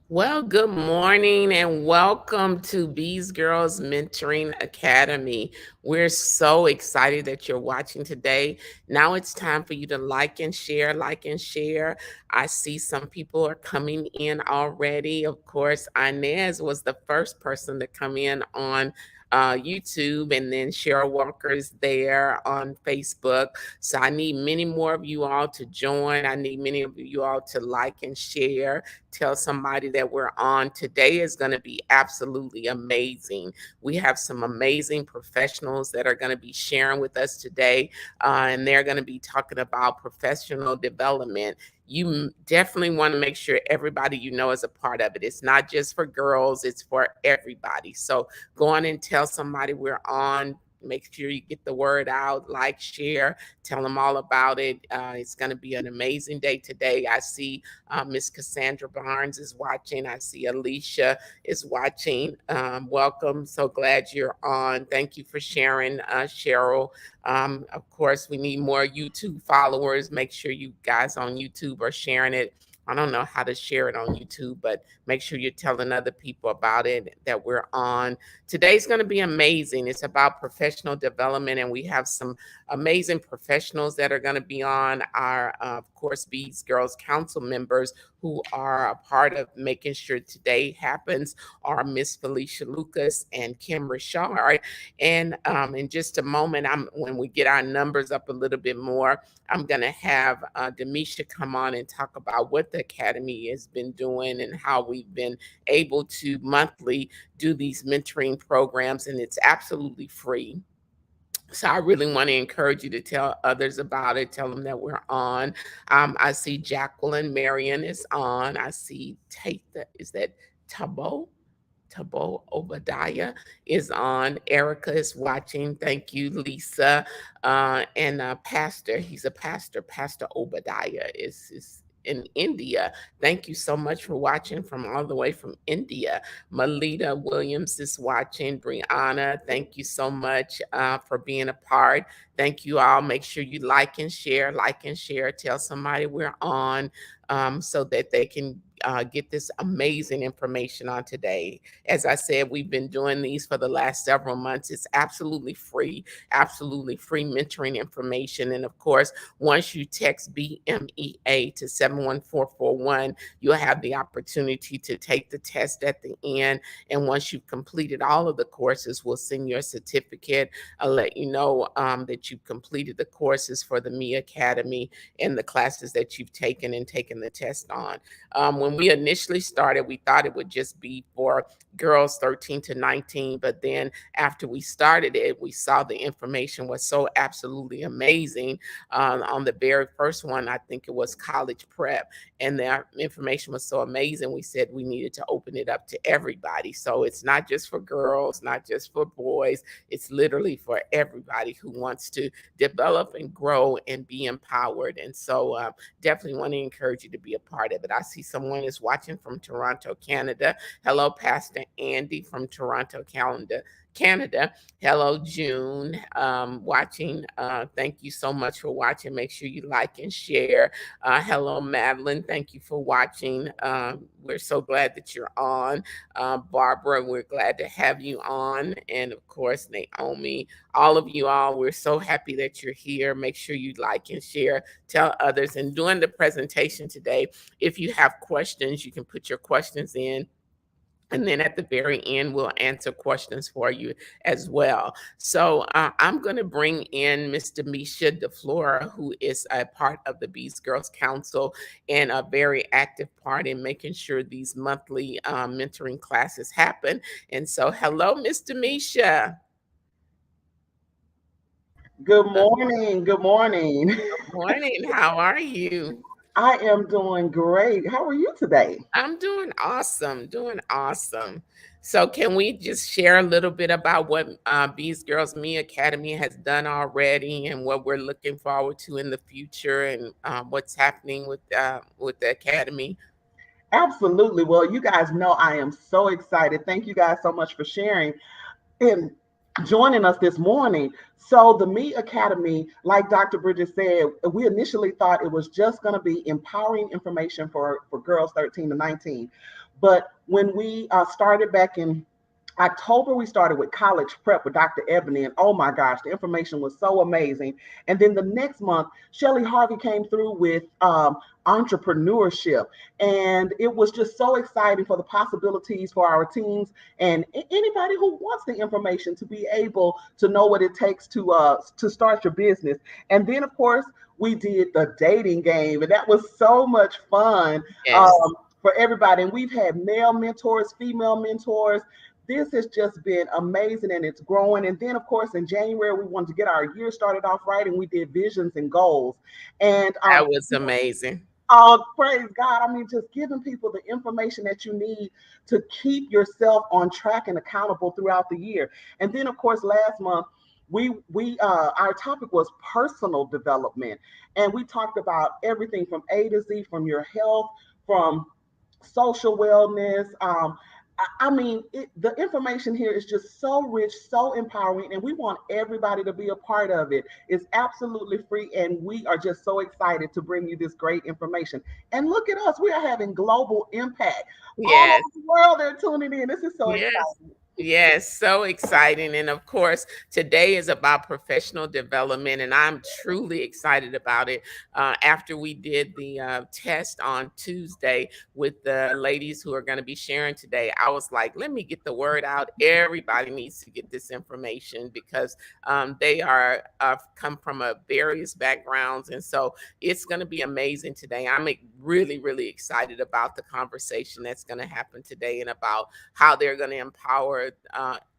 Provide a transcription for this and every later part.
Well, good morning and welcome to Bees Girls Mentoring Academy. We're so excited that you're watching today. Now it's time for you to like and share, like and share. I see some people are coming in already. Of course, Inez was the first person to come in on YouTube, and then Cheryl Walker's there on Facebook. So I need many more of you all to join. I need many of you all to like and share. Tell somebody that we're on. Today is going to be absolutely amazing. We have some amazing professionals that are going to be sharing with us today, and they're going to be talking about professional development. You definitely want to make sure everybody you know is a part of it. It's not just for girls, it's for everybody. So go on and tell somebody we're on. Make sure you get the word out, like, share, tell them all about it. It's going to be an amazing day today. I see Miss Cassandra Barnes is watching. I see Alicia is watching. Welcome. So glad you're on. Thank you for sharing, Cheryl. Of course, we need more YouTube followers. Make sure you guys on YouTube are sharing it. I don't know how to share it on YouTube, but make sure you're telling other people about it that we're on. Today's going to be amazing. It's about professional development, and we have some amazing professionals that are going to be on our, of course, Bees Girls Council members who are a part of making sure today happens are Miss Felicia Lucas and Kim Richard. And in just a moment, when we get our numbers up a little bit more, I'm going to have Demisha come on and talk about what the Academy has been doing and how we've been able to monthly do these mentoring programs, and it's absolutely free. So I really want to encourage you to tell others about it. Tell them that we're on. I see Jacqueline Marion is on. I see Tate. Is that Tabo? Tabo Obadiah is on. Erica is watching. Thank you, Lisa. And Pastor, he's a pastor. Pastor Obadiah is in India. Thank you so much for watching from all the way from India. Melita Williams is watching. Brianna, thank you so much for being a part. Thank you all. Make sure you like and share, like and share. Tell somebody we're on so that they can get this amazing information on today. As I said, we've been doing these for the last several months. It's absolutely free mentoring information. And of course, once you text BMEA to 71441, you'll have the opportunity to take the test at the end. And once you've completed all of the courses, we'll send you a certificate. I'll let you know that you've completed the courses for the Me Academy and the classes that you've taken and taken the test on. When we initially started, we thought it would just be for girls 13 to 19. But then after we started it, we saw the information was so absolutely amazing. On the very first one, I think it was college prep, and the information was so amazing. We said we needed to open it up to everybody. So it's not just for girls, not just for boys. It's literally for everybody who wants to develop and grow and be empowered. And so definitely want to encourage you to be a part of it. I see someone is watching from Toronto, Canada. Hello, Pastor Andy from Toronto, Canada. Hello, June, watching. Thank you so much for watching. Make sure you like and share. Hello, Madeline. Thank you for watching. We're so glad that you're on. Barbara, we're glad to have you on. And of course, Naomi, all of you all, we're so happy that you're here. Make sure you like and share, tell others. And during the presentation today, if you have questions, you can put your questions in, and then at the very end, we'll answer questions for you as well. So I'm going to bring in Miss Demisha DeFlora, who is a part of the Bees Girls Council and a very active part in making sure these monthly mentoring classes happen. And so, hello, Miss Demisha. Good Uh, morning. Good morning. Good morning. How are you? I am doing great. How are you today? I'm doing awesome, doing awesome. So, can we just share a little bit about what Bees Girls Me Academy has done already, and what we're looking forward to in the future, and what's happening with the academy? Absolutely. Well, you guys know I am so excited. Thank you guys so much for sharing and joining us this morning. So, the Me Academy, like Dr. Bridges said, we initially thought it was just going to be empowering information for girls 13 to 19. But when we started back in October, we started with college prep with Dr. Ebony, and oh my gosh, the information was so amazing. And then the next month, Shelly Harvey came through with entrepreneurship, and it was just so exciting for the possibilities for our teams and anybody who wants the information to be able to know what it takes to start your business. And then, of course, we did the dating game, and that was so much fun. Yes. For everybody, and we've had male mentors, female mentors. This has just been amazing, and it's growing. And then, of course, in January, we wanted to get our year started off right, and we did visions and goals. And That was amazing. oh, praise God. I mean, just giving people the information that you need to keep yourself on track and accountable throughout the year. And then, of course, last month, we our topic was personal development, and we talked about everything from A to Z, from your health, from social wellness. I mean, the information here is just so rich, so empowering, and we want everybody to be a part of it. It's absolutely free, and we are just so excited to bring you this great information. And look at us, we are having global impact. All Yes. over the world, they're tuning in. This is so Yes. exciting. Yes, so exciting. And of course, today is about professional development, and I'm truly excited about it. After we did the test on Tuesday with the ladies who are going to be sharing today, I was like, let me get the word out. Everybody needs to get this information because they are come from various backgrounds. And so it's going to be amazing today. I'm really, really excited about the conversation that's going to happen today and about how they're going to empower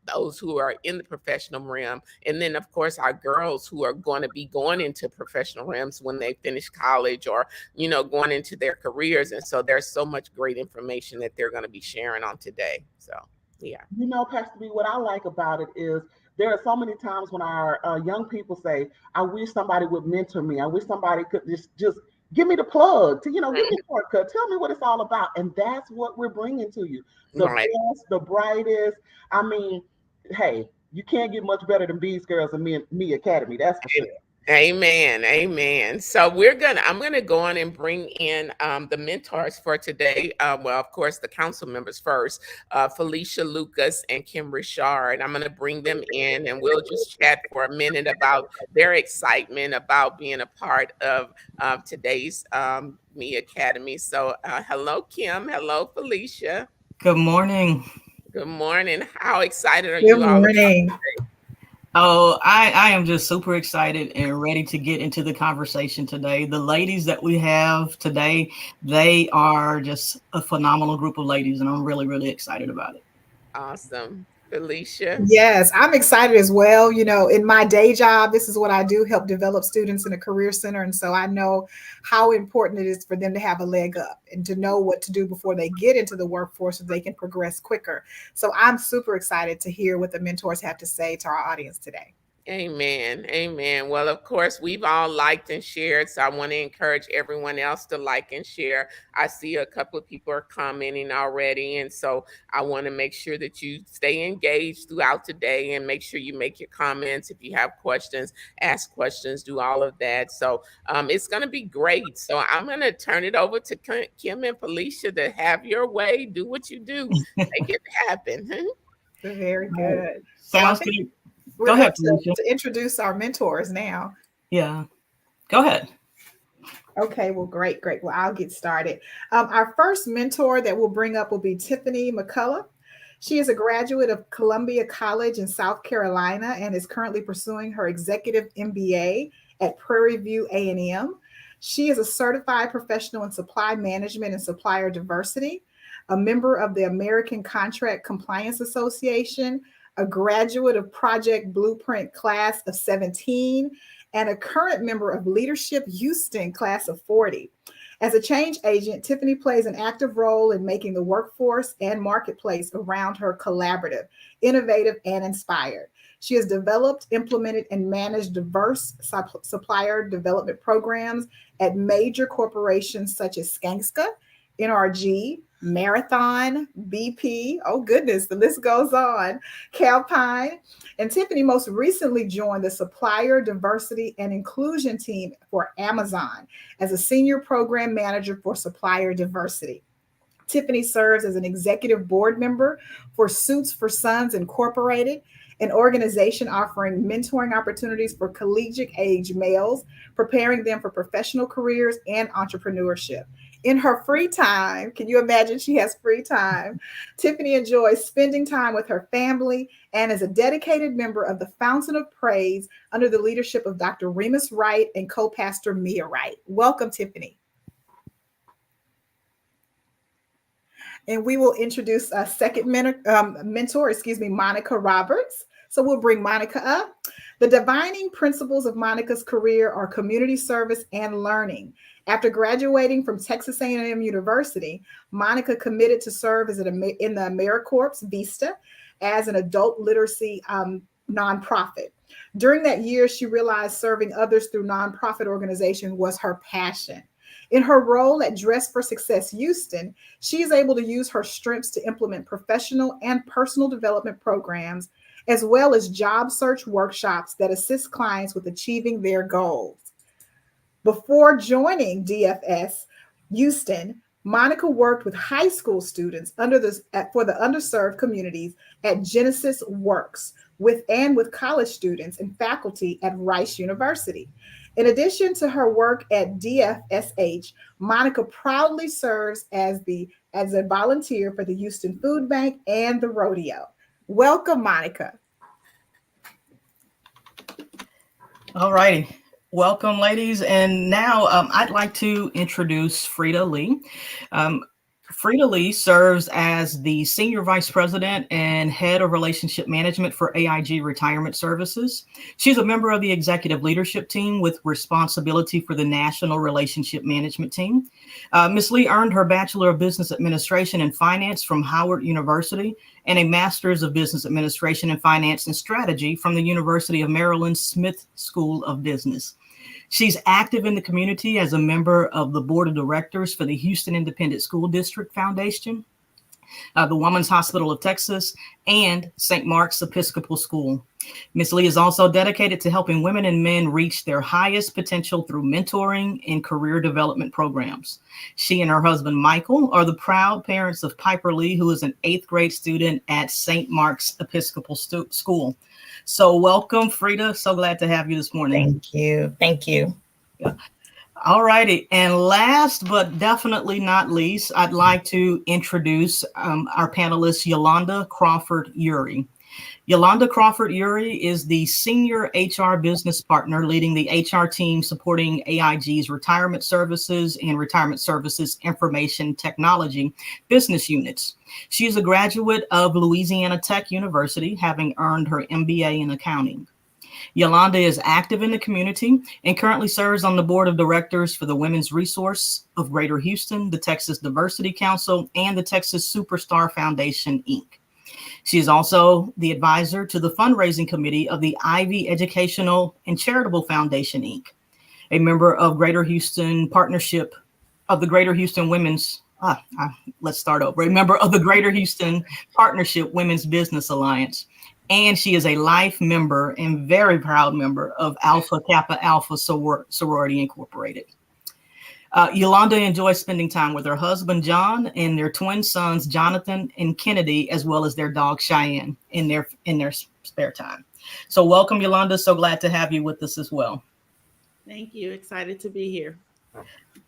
those who are in the professional realm. And then, of course, our girls who are going to be going into professional realms when they finish college or, going into their careers. And so there's so much great information that they're going to be sharing on today. So, yeah. Pastor B, what I like about it is there are so many times when our young people say, "I wish somebody would mentor me. I wish somebody could just give me the plug to give me the shortcut. Tell me what it's all about." And that's what we're bringing to you: the Right. best, the brightest. I mean, hey, you can't get much better than Bees Girls and Me Academy. That's for sure. Amen. Amen. So I'm gonna go on and bring in the mentors for today. Well, of course, the council members first, Felicia Lucas and Kim Richard. I'm gonna bring them in and we'll just chat for a minute about their excitement about being a part of today's Me Academy. So hello, Kim. Hello, Felicia. Good morning. Good morning. How excited are Good you all about morning. today? Oh, I am just super excited and ready to get into the conversation today. The ladies that we have today, they are just a phenomenal group of ladies, and I'm really, really excited about it. Awesome. Felicia. Yes, I'm excited as well. In my day job, this is what I do, help develop students in a career center. And so I know how important it is for them to have a leg up and to know what to do before they get into the workforce so they can progress quicker. So I'm super excited to hear what the mentors have to say to our audience today. Amen. Amen. Well, of course, we've all liked and shared. So I want to encourage everyone else to like and share. I see a couple of people are commenting already. And so I want to make sure that you stay engaged throughout the day and make sure you make your comments. If you have questions, ask questions, do all of that. So it's going to be great. So I'm going to turn it over to Kim and Felicia to have your way. Do what you do, make it happen. Very All right. good. So I Sounds think good. Go we're ahead, up Felicia. to introduce our mentors now. Yeah, go ahead. Okay, well, great, great. Well, I'll get started. Our first mentor that we'll bring up will be Tiffany McCullough. She is a graduate of Columbia College in South Carolina and is currently pursuing her executive MBA at Prairie View A&M. She is a certified professional in supply management and supplier diversity, a member of the American Contract Compliance Association, a graduate of Project Blueprint Class of 17, and a current member of Leadership Houston Class of 40. As a change agent, Tiffany plays an active role in making the workforce and marketplace around her collaborative, innovative, and inspired. She has developed, implemented, and managed diverse supplier development programs at major corporations such as Skanska, NRG, Marathon, BP. Oh, goodness, the list goes on. Calpine. And Tiffany most recently joined the Supplier Diversity and Inclusion team for Amazon as a senior program manager for supplier diversity. Tiffany serves as an executive board member for Suits for Sons Incorporated, an organization offering mentoring opportunities for collegiate age males, preparing them for professional careers and entrepreneurship. In her free time, can you imagine she has free time? Tiffany enjoys spending time with her family and is a dedicated member of the Fountain of Praise under the leadership of Dr. Remus Wright and co pastor Mia Wright. Welcome, Tiffany. And we will introduce a second mentor, Monica Roberts. So we'll bring Monica up. The defining principles of Monica's career are community service and learning. After graduating from Texas A&M University, Monica committed to serve in the AmeriCorps Vista as an adult literacy nonprofit. During that year, she realized serving others through nonprofit organization was her passion. In her role at Dress for Success Houston, she is able to use her strengths to implement professional and personal development programs, as well as job search workshops that assist clients with achieving their goals. Before joining DFS Houston, Monica worked with high school students for the underserved communities at Genesis Works with college students and faculty at Rice University. In addition to her work at DFSH, Monica proudly serves as a volunteer for the Houston Food Bank and the rodeo. Welcome, Monica. All righty. Welcome, ladies. And now I'd like to introduce Frida Lee. Frida Lee serves as the Senior Vice President and Head of Relationship Management for AIG Retirement Services. She's a member of the Executive Leadership Team with responsibility for the National Relationship Management Team. Ms. Lee earned her Bachelor of Business Administration and Finance from Howard University and a Master's of Business Administration and Finance and Strategy from the University of Maryland Smith School of Business. She's active in the community as a member of the board of directors for the Houston Independent School District Foundation, the Women's Hospital of Texas, and St. Mark's Episcopal School. Ms. Lee is also dedicated to helping women and men reach their highest potential through mentoring and career development programs. She and her husband, Michael, are the proud parents of Piper Lee, who is an 8th grade student at St. Mark's Episcopal School. So welcome, Frida. So glad to have you this morning. Thank you. Thank you. Yeah. All righty. And last but definitely not least, I'd like to introduce our panelist, Yolanda Crawford-Uri. Yolanda Crawford-Uri is the Senior HR Business Partner leading the HR team supporting AIG's Retirement Services and Retirement Services Information Technology business units. She is a graduate of Louisiana Tech University, having earned her MBA in accounting. Yolanda is active in the community and currently serves on the board of directors for the Women's Resource of Greater Houston, the Texas Diversity Council, and the Texas Superstar Foundation, Inc. She is also the advisor to the fundraising committee of the Ivy Educational and Charitable Foundation, Inc., a member of Greater Houston Partnership of the Greater Houston Women's, let's start over, a member of the Greater Houston Partnership Women's Business Alliance. And she is a life member and very proud member of Alpha Kappa Alpha Sorority Incorporated. Yolanda enjoys spending time with her husband, John, and their twin sons, Jonathan and Kennedy, as well as their dog, Cheyenne, in their spare time. So welcome, Yolanda. So glad to have you with us as well. Thank you. Excited to be here.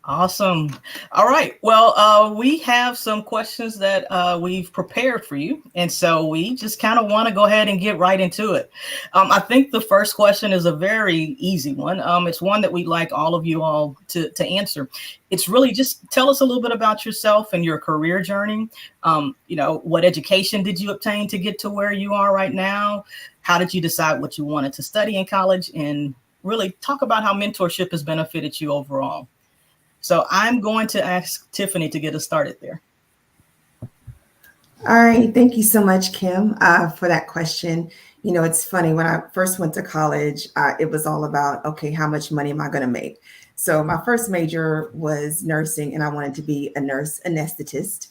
Awesome. All right. Well, we have some questions that we've prepared for you. And so we just kind of want to go ahead and get right into it. I think the first question is a very easy one. It's one that we'd like all of you all to answer. It's really just tell us a little bit about yourself and your career journey. What education did you obtain to get to where you are right now? How did you decide what you wanted to study in college? And really talk about how mentorship has benefited you overall. So I'm going to ask Tiffany to get us started there. All right. Thank you so much, Kim, for that question. You know, it's funny. When I first went to college, it was all about, okay, how much money am I going to make? So my first major was nursing, and I wanted to be a nurse anesthetist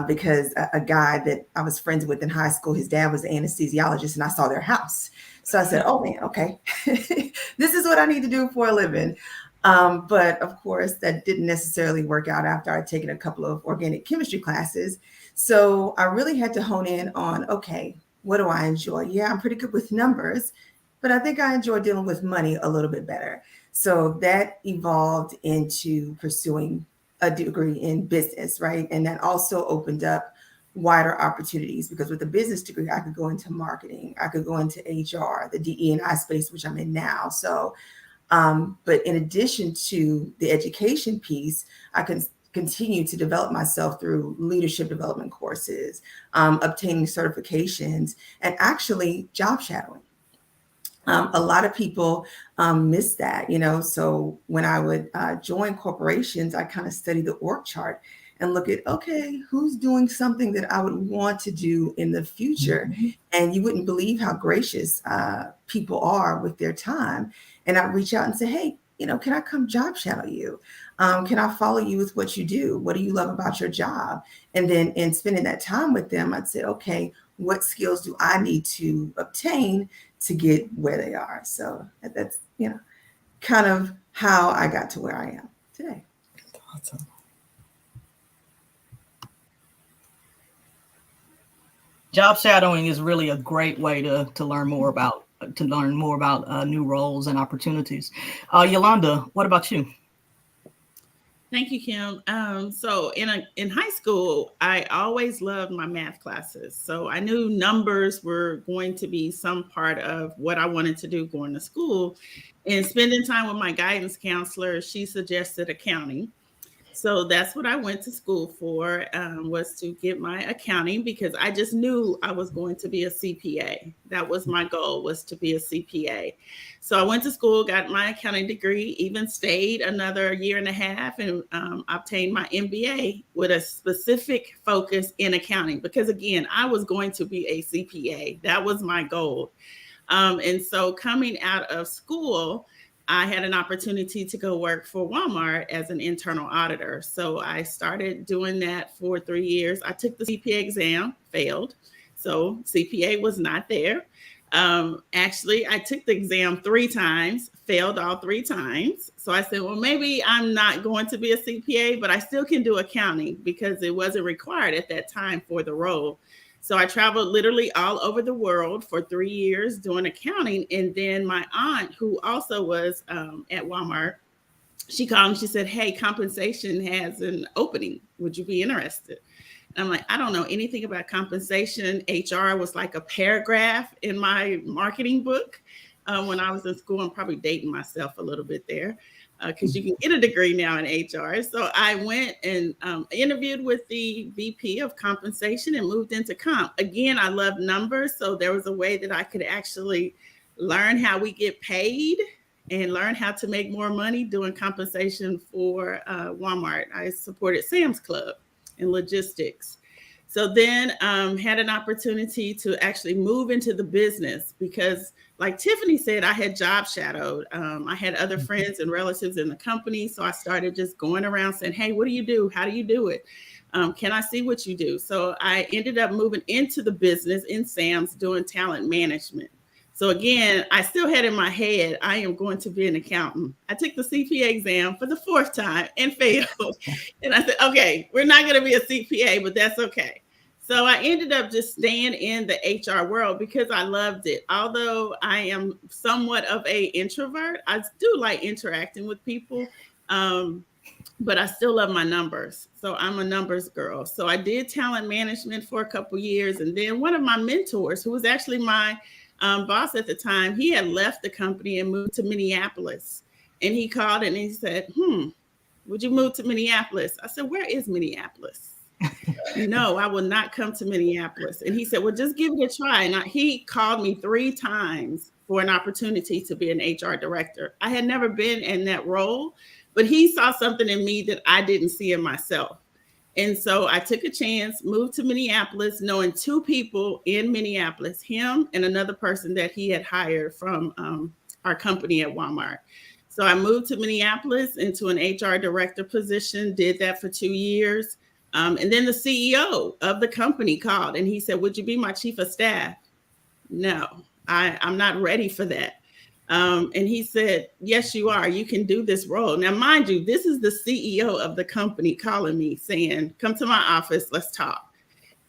because a guy that I was friends with in high school, his dad was an anesthesiologist, and I saw their house. So I said, oh, man, okay, this is what I need to do for a living. But of course, that didn't necessarily work out after I'd taken a couple of organic chemistry classes. So I really had to hone in on, okay, what do I enjoy? Yeah, I'm pretty good with numbers, but I think I enjoy dealing with money a little bit better. So that evolved into pursuing a degree in business, right? And that also opened up wider opportunities because with a business degree, I could go into marketing, I could go into HR, the DE&I space, which I'm in now. So but in addition to the education piece, I can continue to develop myself through leadership development courses, obtaining certifications, and actually job shadowing. A lot of people miss that, you know. So when I would join corporations, I kind of study the org chart and look at, okay, who's doing something that I would want to do in the future. And you wouldn't believe how gracious people are with their time. And I reach out and say, hey, you know, can I come job shadow you? Can I follow you with what you do? What do you love about your job? And then in spending that time with them, I'd say, okay, what skills do I need to obtain to get where they are? So that's, you know, kind of how I got to where I am today. Awesome. Job shadowing is really a great way to learn more about new roles and opportunities. Yolanda, what about you? Thank you, Kim. So in high school, I always loved my math classes. So I knew numbers were going to be some part of what I wanted to do going to school. And spending time with my guidance counselor, she suggested accounting. So that's what I went to school for, was to get my accounting because I just knew I was going to be a CPA. That was my goal, was to be a CPA. So I went to school, got my accounting degree, even stayed another year and a half and obtained my MBA with a specific focus in accounting because, again, I was going to be a CPA. That was my goal. And so coming out of school, I had an opportunity to go work for Walmart as an internal auditor. So I started doing that for 3 years. I took the CPA exam, failed. So CPA was not there. Actually, I took the exam 3 times, failed all 3 times. So I said, well, maybe I'm not going to be a CPA, but I still can do accounting because it wasn't required at that time for the role. So I traveled literally all over the world for 3 years doing accounting. And then my aunt, who also was at Walmart, she called and she said, hey, compensation has an opening. Would you be interested? And I'm like, I don't know anything about compensation. HR was like a paragraph in my marketing book when I was in school. I'm probably dating myself a little bit there because you can get a degree now in HR. So I went and interviewed with the VP of compensation and moved into comp. Again, I love numbers. So there was a way that I could actually learn how we get paid and learn how to make more money doing compensation for Walmart. I supported Sam's Club in logistics. So then had an opportunity to actually move into the business because like Tiffany said, I had job shadowed. I had other friends and relatives in the company. So I started just going around saying, hey, what do you do? How do you do it? Can I see what you do? So I ended up moving into the business in Sam's doing talent management. So again, I still had in my head, I am going to be an accountant. I took the CPA exam for the 4th time and failed. And I said, okay, we're not going to be a CPA, but that's okay. So I ended up just staying in the HR world because I loved it. Although I am somewhat of an introvert, I do like interacting with people. But I still love my numbers. So I'm a numbers girl. So I did talent management for a couple years. And then one of my mentors, who was actually my boss at the time, he had left the company and moved to Minneapolis. And he called and he said, would you move to Minneapolis? I said, where is Minneapolis? No, I will not come to Minneapolis. And he said, well, just give it a try. And he called me 3 times for an opportunity to be an HR director. I had never been in that role, but he saw something in me that I didn't see in myself. And so I took a chance, moved to Minneapolis, knowing 2 people in Minneapolis, him and another person that he had hired from our company at Walmart. So I moved to Minneapolis into an HR director position, did that for 2 years. And then the CEO of the company called and he said, would you be my chief of staff? No, I'm not ready for that. And he said, yes, you are. You can do this role. Now, mind you, this is the CEO of the company calling me saying, come to my office, let's talk.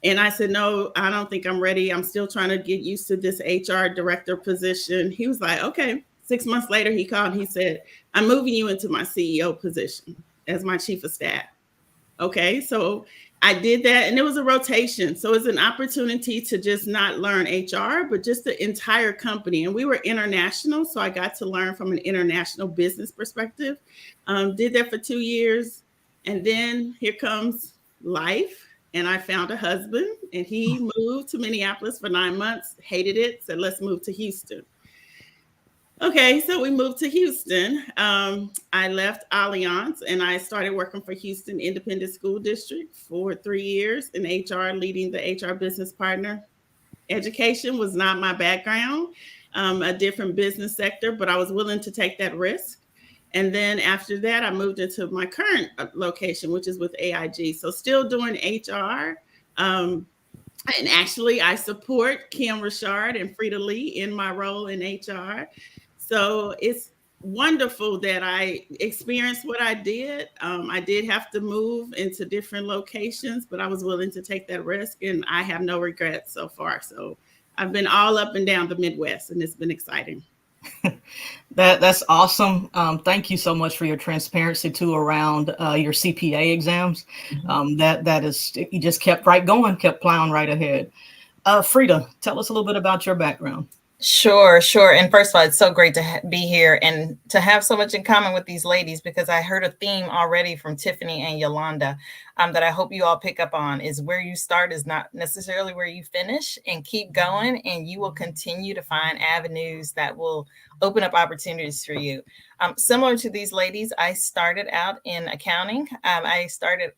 And I said, no, I don't think I'm ready. I'm still trying to get used to this HR director position. He was like, okay. 6 months later, he called and he said, I'm moving you into my CEO position as my chief of staff. Okay, so I did that and it was a rotation. So it's an opportunity to just not learn HR, but just the entire company. And we were international. So I got to learn from an international business perspective. Did that for 2 years. And then here comes life. And I found a husband and he moved to Minneapolis for 9 months, hated it, said, let's move to Houston. Okay, so we moved to Houston. I left Allianz and I started working for Houston Independent School District for 3 years in HR, leading the HR business partner. Education was not my background, a different business sector, but I was willing to take that risk. And then after that, I moved into my current location, which is with AIG. So still doing HR. And actually, I support Kim Richard and Frida Lee in my role in HR. So it's wonderful that I experienced what I did. I did have to move into different locations, but I was willing to take that risk and I have no regrets so far. So I've been all up and down the Midwest and it's been exciting. That's awesome. Thank you so much for your transparency too around your CPA exams. That is, you just kept right going, kept plowing right ahead. Frida, tell us a little bit about your background. Sure, sure. And first of all, it's so great to be here and to have so much in common with these ladies, because I heard a theme already from Tiffany and Yolanda that I hope you all pick up on is where you start is not necessarily where you finish, and keep going and you will continue to find avenues that will open up opportunities for you. Similar to these ladies, I started out in accounting. I started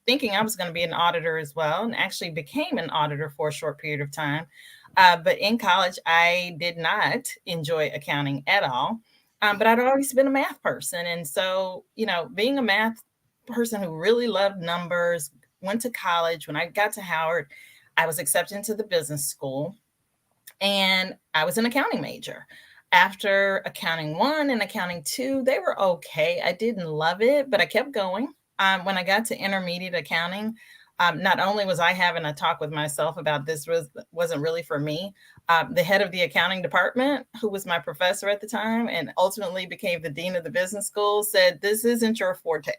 thinking I was going to be an auditor as well, and actually became an auditor for a short period of time. But in college, I did not enjoy accounting at all. But I'd always been a math person. And so, being a math person who really loved numbers, went to college. When I got to Howard, I was accepted into the business school and I was an accounting major. After accounting 1 and accounting 2, they were okay. I didn't love it, but I kept going. When I got to intermediate accounting, not only was I having a talk with myself about this wasn't really for me, the head of the accounting department, who was my professor at the time and ultimately became the dean of the business school, said, this isn't your forte,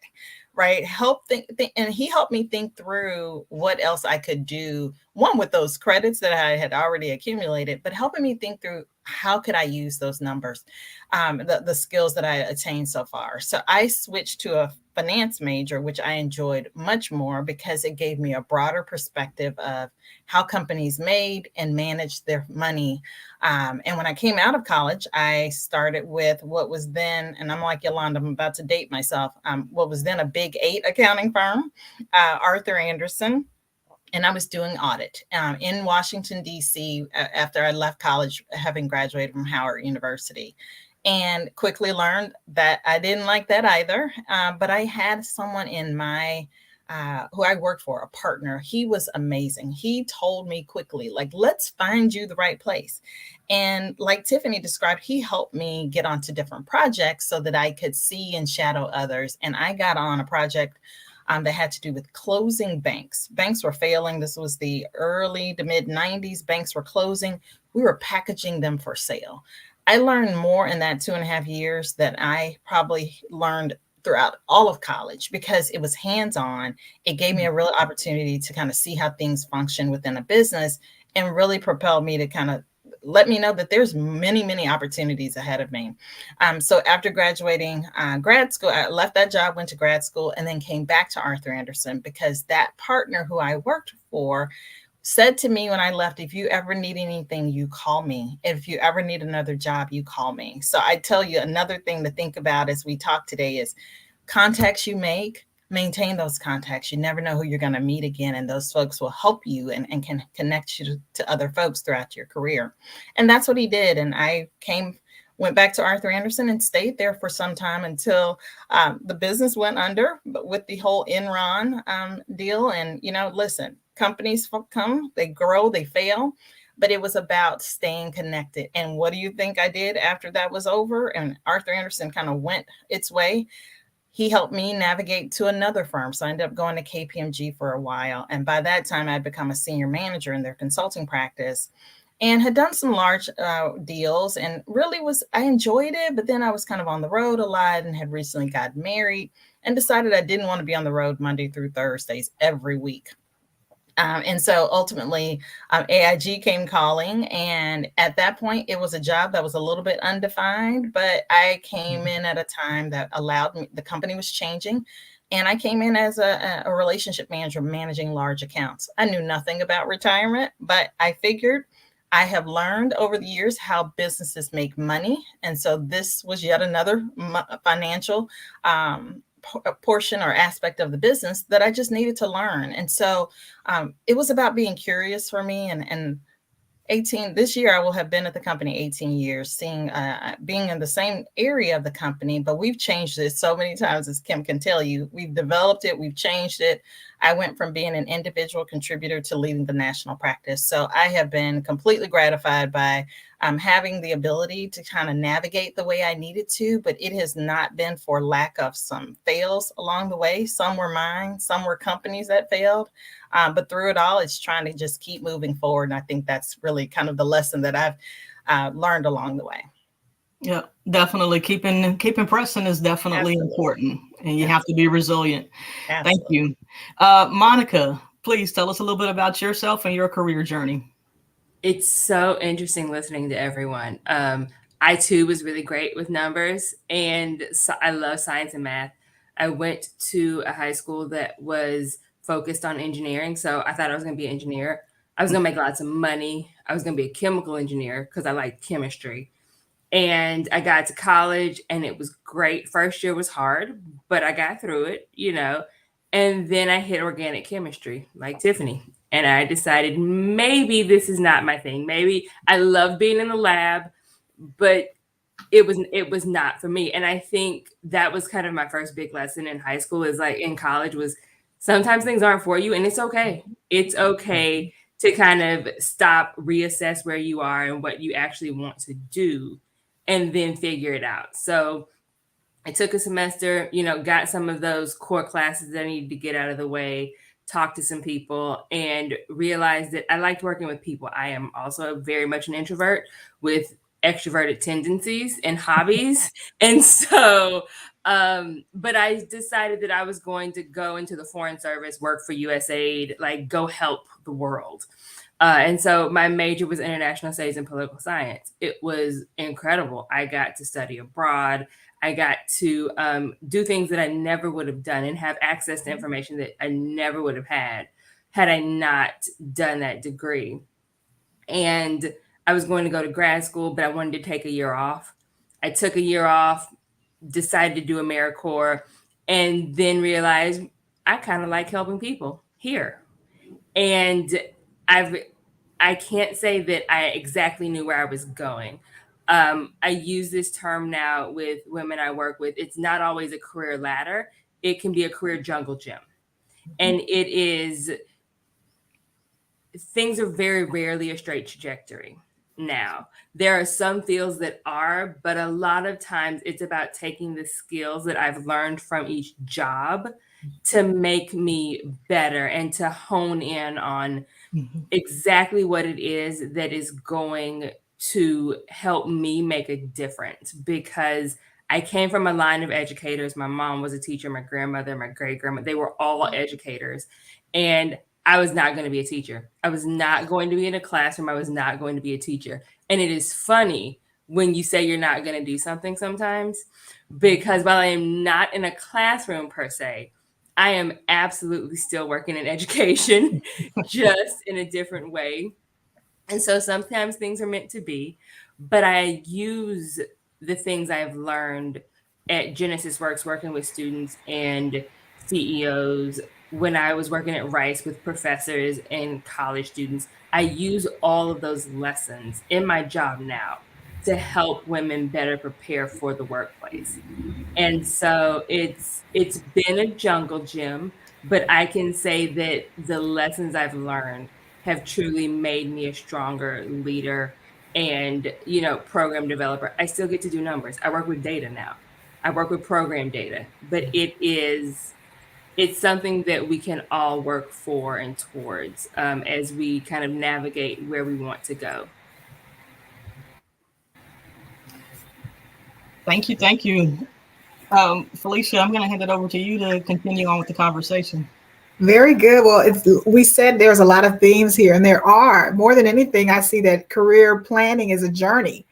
right? Help think, and he helped me think through what else I could do, one with those credits that I had already accumulated, but helping me think through how could I use those numbers, the skills that I attained so far. So I switched to a finance major, which I enjoyed much more because it gave me a broader perspective of how companies made and managed their money. And when I came out of college, I started with what was then, and I'm like Yolanda, I'm about to date myself, what was then a big 8 accounting firm, Arthur Andersen. And I was doing audit in Washington, D.C. After I left college, having graduated from Howard University. And quickly learned that I didn't like that either. But I had someone in my, who I worked for, a partner. He was amazing. He told me quickly, like, let's find you the right place. And like Tiffany described, he helped me get onto different projects so that I could see and shadow others. And I got on a project that had to do with closing banks. Banks were failing. This was the early to mid 90s. Banks were closing. We were packaging them for sale. I learned more in that 2.5 years than I probably learned throughout all of college because it was hands-on. It gave me a real opportunity to kind of see how things function within a business and really propelled me to kind of let me know that there's many, many opportunities ahead of me. So after graduating grad school, I left that job, went to grad school, and then came back to Arthur Andersen because that partner who I worked for said to me when I left, if you ever need anything, you call me. If you ever need another job, you call me. So I tell you, another thing to think about as we talk today is contacts you make, maintain those contacts. You never know who you're going to meet again. And those folks will help you and can connect you to other folks throughout your career. And that's what he did. And I went back to Arthur Andersen and stayed there for some time until the business went under, but with the whole Enron deal. And, listen, companies come, they grow, they fail. but it was about staying connected. And what do you think I did after that was over and Arthur Andersen kind of went its way? He helped me navigate to another firm. So I ended up going to KPMG for a while. And by that time, I'd become a senior manager in their consulting practice and had done some large deals and really I enjoyed it. But then I was kind of on the road a lot and had recently got married and decided I didn't want to be on the road Monday through Thursdays every week. And so ultimately, AIG came calling. And at that point, it was a job that was a little bit undefined, but I came in at a time that allowed me, the company was changing. And I came in as a relationship manager managing large accounts. I knew nothing about retirement, but I figured I have learned over the years how businesses make money. And so this was yet another financial portion or aspect of the business that I just needed to learn. And so it was about being curious for me. And 18 this year, I will have been at the company 18 years, seeing being in the same area of the company, but we've changed it so many times, as Kim can tell you. We've developed it, we've changed it. I went from being an individual contributor to leading the national practice. So I have been completely gratified by having the ability to kind of navigate the way I needed to, but it has not been for lack of some fails along the way. Some were mine, some were companies that failed. But through it all, it's trying to just keep moving forward. And I think that's really kind of the lesson that I've learned along the way. Yeah, definitely. Keeping pressing is definitely important, and you have to be resilient. Absolutely. Thank you. Monica, please tell us a little bit about yourself and your career journey. It's so interesting listening to everyone. I too was really great with numbers, and so I love science and math. I went to a high school that was focused on engineering, so I thought I was going to be an engineer. I was going to make lots of money. I was going to be a chemical engineer because I liked chemistry. And I got to college and it was great. First year was hard, but I got through it, you know. And then I hit organic chemistry like Tiffany. And I decided maybe this is not my thing. Maybe I love being in the lab, but it was not for me. And I think that was kind of my first big lesson in high school, is like in college, was sometimes things aren't for you and it's okay. It's okay to kind of stop, reassess where you are and what you actually want to do, and then figure it out. So I took a semester, you know, got some of those core classes that I needed to get out of the way, talked to some people, and realized that I liked working with people. I am also very much an introvert with extroverted tendencies and hobbies. And so, but I decided that I was going to go into the Foreign Service, work for USAID, like go help the world. And so my major was international studies and political science. It was incredible. I got to study abroad. I got to do things that I never would have done and have access to information that I never would have had I not done that degree. And I was going to go to grad school, but I wanted to take a year off. I took a year off, decided to do AmeriCorps, and then realized I kind of like helping people here. And I've I can't say that I exactly knew where I was going. I use this term now with women I work with. It's not always a career ladder. It can be a career jungle gym. And it is, things are very rarely a straight trajectory now. There are some fields that are, but a lot of times it's about taking the skills that I've learned from each job to make me better and to hone in on exactly what it is that is going to help me make a difference. Because I came from a line of educators. My mom was a teacher, my grandmother, my great grandmother, they were all educators. And I was not going to be a teacher. I was not going to be in a classroom. I was not going to be a teacher. And it is funny when you say you're not going to do something sometimes, because while I am not in a classroom per se, I am absolutely still working in education, just in a different way. And so sometimes things are meant to be, but I use the things I've learned at Genesis Works, working with students and CEOs, when I was working at Rice with professors and college students. I use all of those lessons in my job now to help women better prepare for the workplace. And so it's been a jungle gym, but I can say that the lessons I've learned have truly made me a stronger leader and, you know, program developer. I still get to do numbers. I work with data now. I work with program data, but it's something that we can all work for and towards as we kind of navigate where we want to go. Thank you. Thank you. Felicia, I'm going to hand it over to you to continue on with the conversation. Very good. Well, we said there's a lot of themes here, and there are. More than anything, I see that career planning is a journey,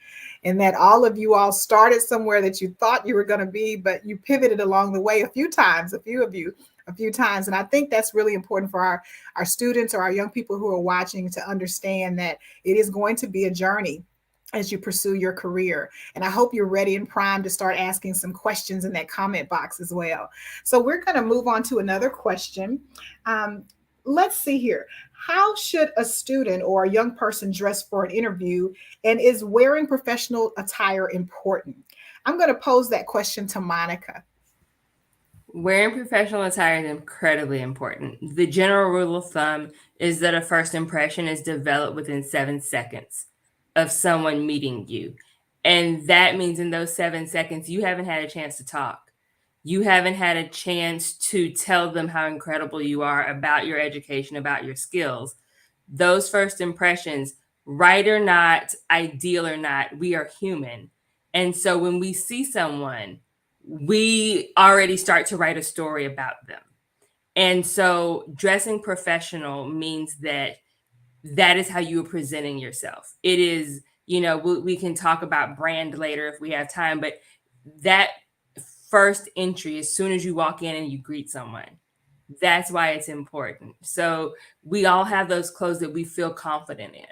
and that all of you all started somewhere that you thought you were going to be, but you pivoted along the way a few times, a few of you, a few times. And I think that's really important for our students or our young people who are watching to understand that it is going to be a journey as you pursue your career. And I hope you're ready and primed to start asking some questions in that comment box as well. So we're going to move on to another question. Let's see here. How should a student or a young person dress for an interview? And is wearing professional attire important? I'm going to pose that question to Monica. Wearing professional attire is incredibly important. The general rule of thumb is that a first impression is developed within 7 seconds of someone meeting you. And that means in those 7 seconds, you haven't had a chance to talk. You haven't had a chance to tell them how incredible you are about your education, about your skills. Those first impressions, right or not, ideal or not, we are human. And so when we see someone, we already start to write a story about them. And so dressing professional means that is how you are presenting yourself. It is, you know, we can talk about brand later if we have time, but that first entry, as soon as you walk in and you greet someone, that's why it's important. So we all have those clothes that we feel confident in.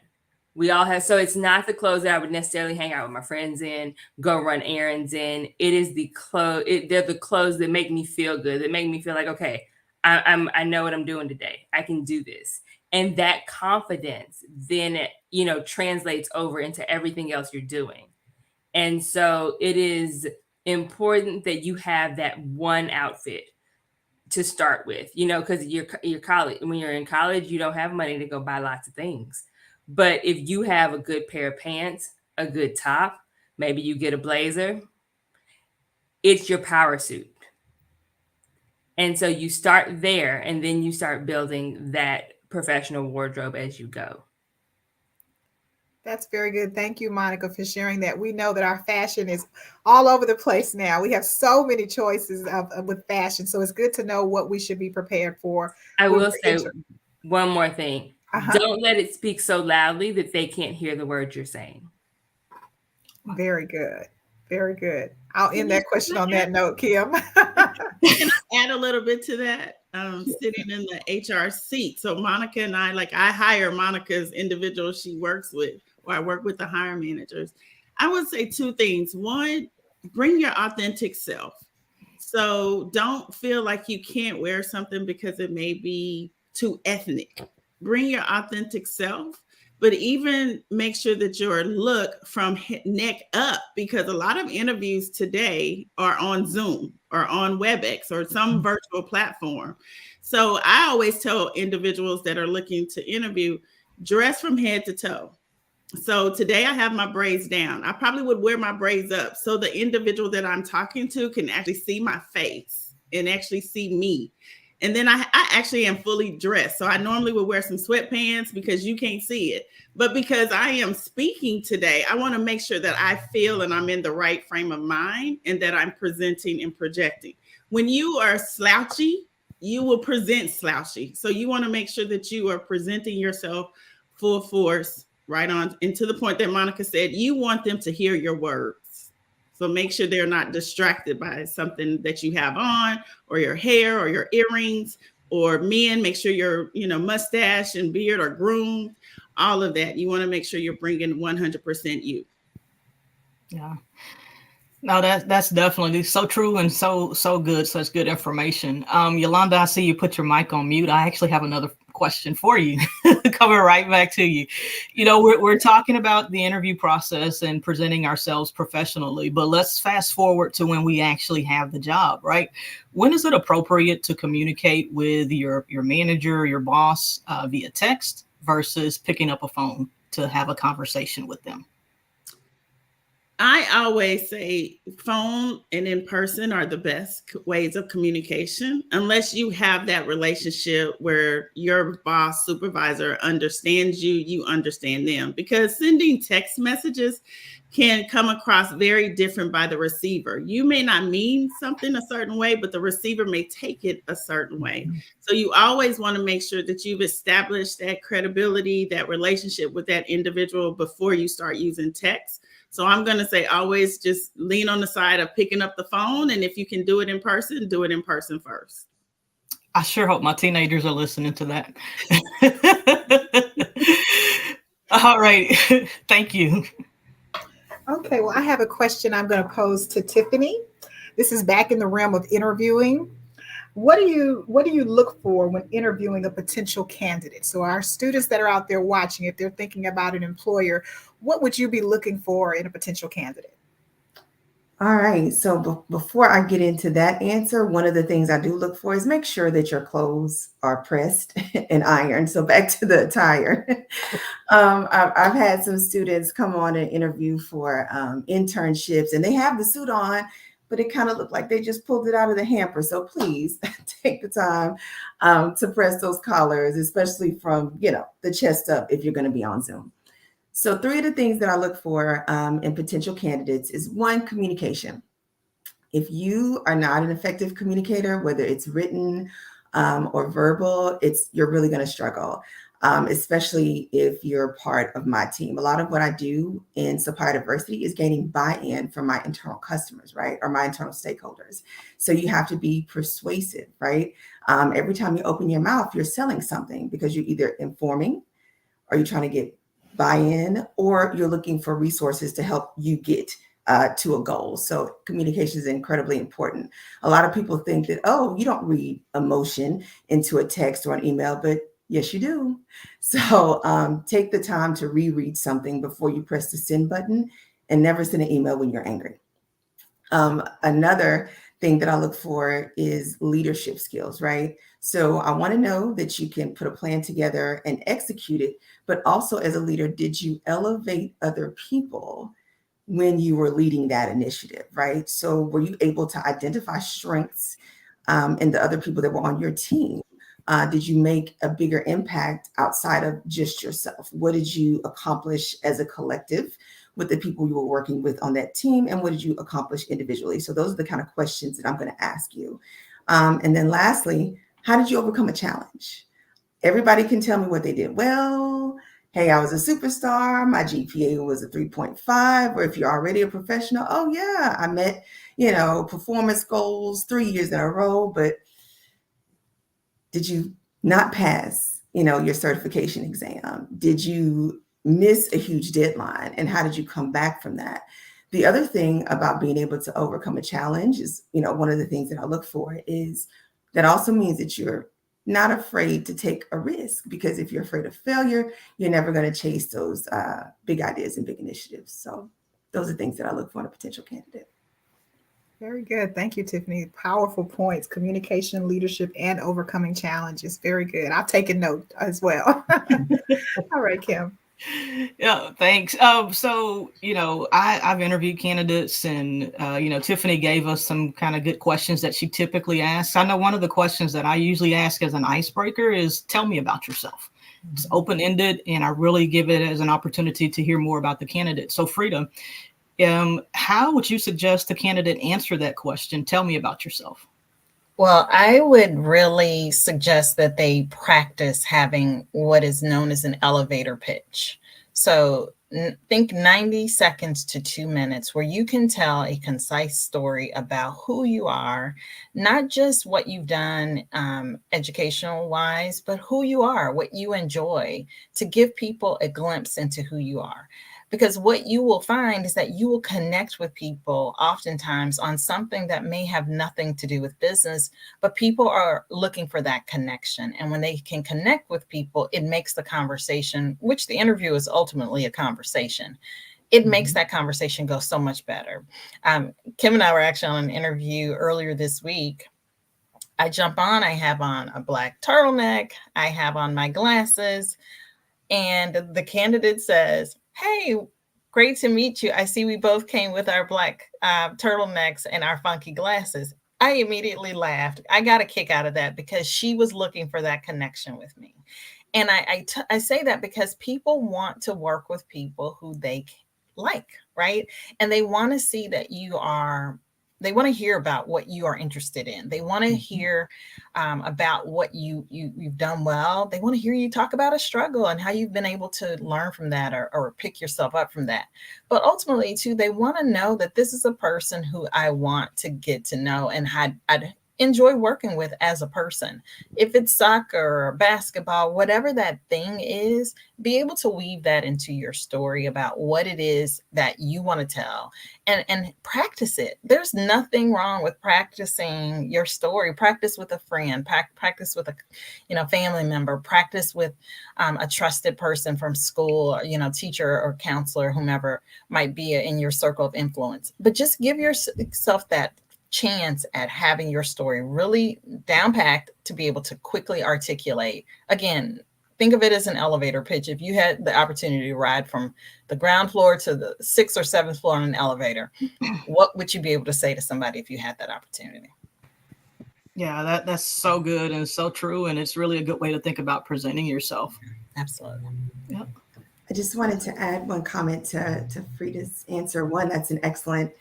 We all have, so it's not the clothes that I would necessarily hang out with my friends in, go run errands in. It is the clothes, they're the clothes that make me feel good, that make me feel like, okay, I know what I'm doing today. I can do this. And that confidence then, you know, translates over into everything else you're doing. And so it is important that you have that one outfit to start with, you know, because you're college. When you're in college, you don't have money to go buy lots of things. But if you have a good pair of pants, a good top, maybe you get a blazer, it's your power suit. And so you start there and then you start building that professional wardrobe as you go. That's very good. Thank you, Monica, for sharing that. We know that our fashion is all over the place now. We have so many choices with fashion. So it's good to know what we should be prepared for. I will say one more thing. Uh-huh. Don't let it speak so loudly that they can't hear the words you're saying. Very good. Very good. I'll end that question on that note, Kim. Can I add a little bit to that? Sitting in the HR seat. So Monica and I hire Monica's individual she works with, or I work with the hiring managers. I would say 2 things. One, bring your authentic self. So don't feel like you can't wear something because it may be too ethnic. Bring your authentic self, but even make sure that your look from neck up, because a lot of interviews today are on Zoom or on WebEx or some virtual platform. So I always tell individuals that are looking to interview, dress from head to toe. So today I have my braids down. I probably would wear my braids up so the individual that I'm talking to can actually see my face and actually see me. And then I actually am fully dressed. So I normally would wear some sweatpants because you can't see it. But because I am speaking today, I want to make sure that I feel and I'm in the right frame of mind and that I'm presenting and projecting. When you are slouchy, you will present slouchy. So you want to make sure that you are presenting yourself full force, right on. And to the point that Monica said, you want them to hear your words. So make sure they're not distracted by something that you have on, or your hair, or your earrings, or men, make sure your mustache and beard are groomed. All of that. You want to make sure you're bringing 100% you. Yeah. No, that's definitely so true and so good. Such good information. Yolanda, I see you put your mic on mute. I actually have another question for you. Coming right back to you. You know, we're talking about the interview process and presenting ourselves professionally, but let's fast forward to when we actually have the job, right? When is it appropriate to communicate with your manager, your boss via text versus picking up a phone to have a conversation with them? I always say phone and in person are the best ways of communication, unless you have that relationship where your boss, supervisor understands you, you understand them. Because sending text messages can come across very different by the receiver. You may not mean something a certain way, but the receiver may take it a certain way. So you always want to make sure that you've established that credibility, that relationship with that individual before you start using text. So I'm going to say always just lean on the side of picking up the phone. And if you can do it in person, do it in person first. I sure hope my teenagers are listening to that. All right. Thank you. Okay, well, I have a question I'm going to pose to Tiffany. This is back in the realm of interviewing. What do you look for when interviewing a potential candidate? So our students that are out there watching, if they're thinking about an employer, what would you be looking for in a potential candidate? All right. So before I get into that answer, one of the things I do look for is make sure that your clothes are pressed and ironed. So back to the attire. I've had some students come on an interview for internships, and they have the suit on, but it kind of looked like they just pulled it out of the hamper. So please take the time to press those collars, especially from the chest up if you're going to be on Zoom. So 3 of the things that I look for in potential candidates is 1, communication. If you are not an effective communicator, whether it's written or verbal, you're really going to struggle, especially if you're part of my team. A lot of what I do in supplier diversity is gaining buy-in from my internal customers, right, or my internal stakeholders. So you have to be persuasive, right? Every time you open your mouth, you're selling something because you're either informing, or you're trying to get buy-in, or you're looking for resources to help you get to a goal. So communication is incredibly important. A lot of people think that, oh, you don't read emotion into a text or an email, but yes, you do. So take the time to reread something before you press the send button, and never send an email when you're angry. Another thing that I look for is leadership skills, right? So I want to know that you can put a plan together and execute it, but also as a leader, did you elevate other people when you were leading that initiative, right? So were you able to identify strengths in the other people that were on your team? Did you make a bigger impact outside of just yourself? What did you accomplish as a collective with the people you were working with on that team? And what did you accomplish individually? So those are the kind of questions that I'm going to ask you. And then lastly, how did you overcome a challenge? Everybody can tell me what they did well. Hey, I was a superstar. My GPA was a 3.5. Or if you're already a professional, oh yeah, I met, performance goals 3 years in a row. But did you not pass, your certification exam? Did you miss a huge deadline? And how did you come back from that? The other thing about being able to overcome a challenge is, one of the things that I look for is that also means that you're not afraid to take a risk, because if you're afraid of failure, you're never going to chase those big ideas and big initiatives. So those are things that I look for in a potential candidate. Very good. Thank you, Tiffany. Powerful points: communication, leadership, and overcoming challenges. Very good. I'll take a note as well. All right, Kim. Yeah, thanks. So, I've interviewed candidates, and, Tiffany gave us some kind of good questions that she typically asks. I know one of the questions that I usually ask as an icebreaker is, tell me about yourself. It's open-ended, and I really give it as an opportunity to hear more about the candidate. So, Frida, how would you suggest the candidate answer that question? Tell me about yourself. Well, I would really suggest that they practice having what is known as an elevator pitch. So think 90 seconds to 2 minutes where you can tell a concise story about who you are, not just what you've done educational wise, but who you are, what you enjoy, to give people a glimpse into who you are. Because what you will find is that you will connect with people oftentimes on something that may have nothing to do with business, but people are looking for that connection. And when they can connect with people, it makes the conversation, which the interview is ultimately a conversation, it makes that conversation go so much better. Kim and I were actually on an interview earlier this week. I jump on, I have on a black turtleneck, I have on my glasses. and the candidate says, "Hey, great to meet you. I see we both came with our black turtlenecks and our funky glasses." I immediately laughed. I got a kick out of that because she was looking for that connection with me. And I say that because people want to work with people who they like, right? And they want to see that they want to hear about what you are interested in. They want to hear about what you've done well. They want to hear you talk about a struggle and how you've been able to learn from that, or pick yourself up from that. But ultimately, too, they want to know that this is a person who I want to get to know, and I'd enjoy working with as a person. If it's soccer or basketball, whatever that thing is, be able to weave that into your story about what it is that you want to tell, and practice it. There's nothing wrong with practicing your story. Practice with a friend, practice with a family member, practice with a trusted person from school, or teacher or counselor, whomever might be in your circle of influence. But just give yourself that chance at having your story really down packed to be able to quickly articulate. Again, think of it as an elevator pitch. If you had the opportunity to ride from the ground floor to the 6th or 7th floor in an elevator, what would you be able to say to somebody if you had that opportunity? Yeah, that's so good and so true. And it's really a good way to think about presenting yourself. Absolutely. Yep. I just wanted to add one comment to Frida's answer. One, that's an excellent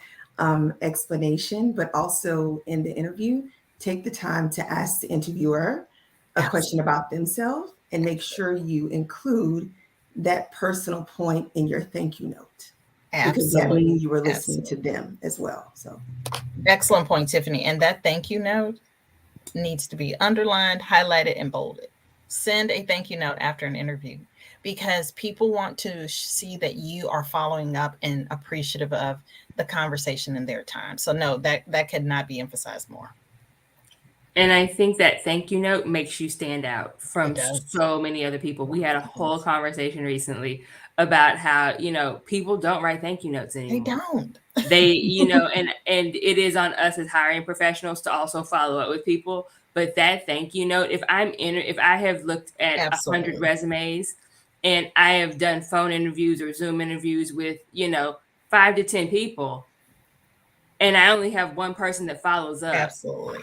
explanation, but also in the interview, take the time to ask the interviewer a question about themselves and make sure you include that personal point in your thank you note. Because that Absolutely. means you were listening to them as well. So excellent point, Tiffany. And that thank you note needs to be underlined, highlighted, and bolded. Send a thank you note after an interview, because people want to see that you are following up and appreciative of the conversation in their time. So no, that could not be emphasized more. And I think that thank you note makes you stand out from It does. so many other people. We had a whole conversation recently about how, people don't write thank you notes They anymore. don't. They, and it is on us as hiring professionals to also follow up with people. But that thank you note, if I have looked at 100 resumes and I have done phone interviews or Zoom interviews with, 5 to 10 people, and I only have one person that follows up. Absolutely.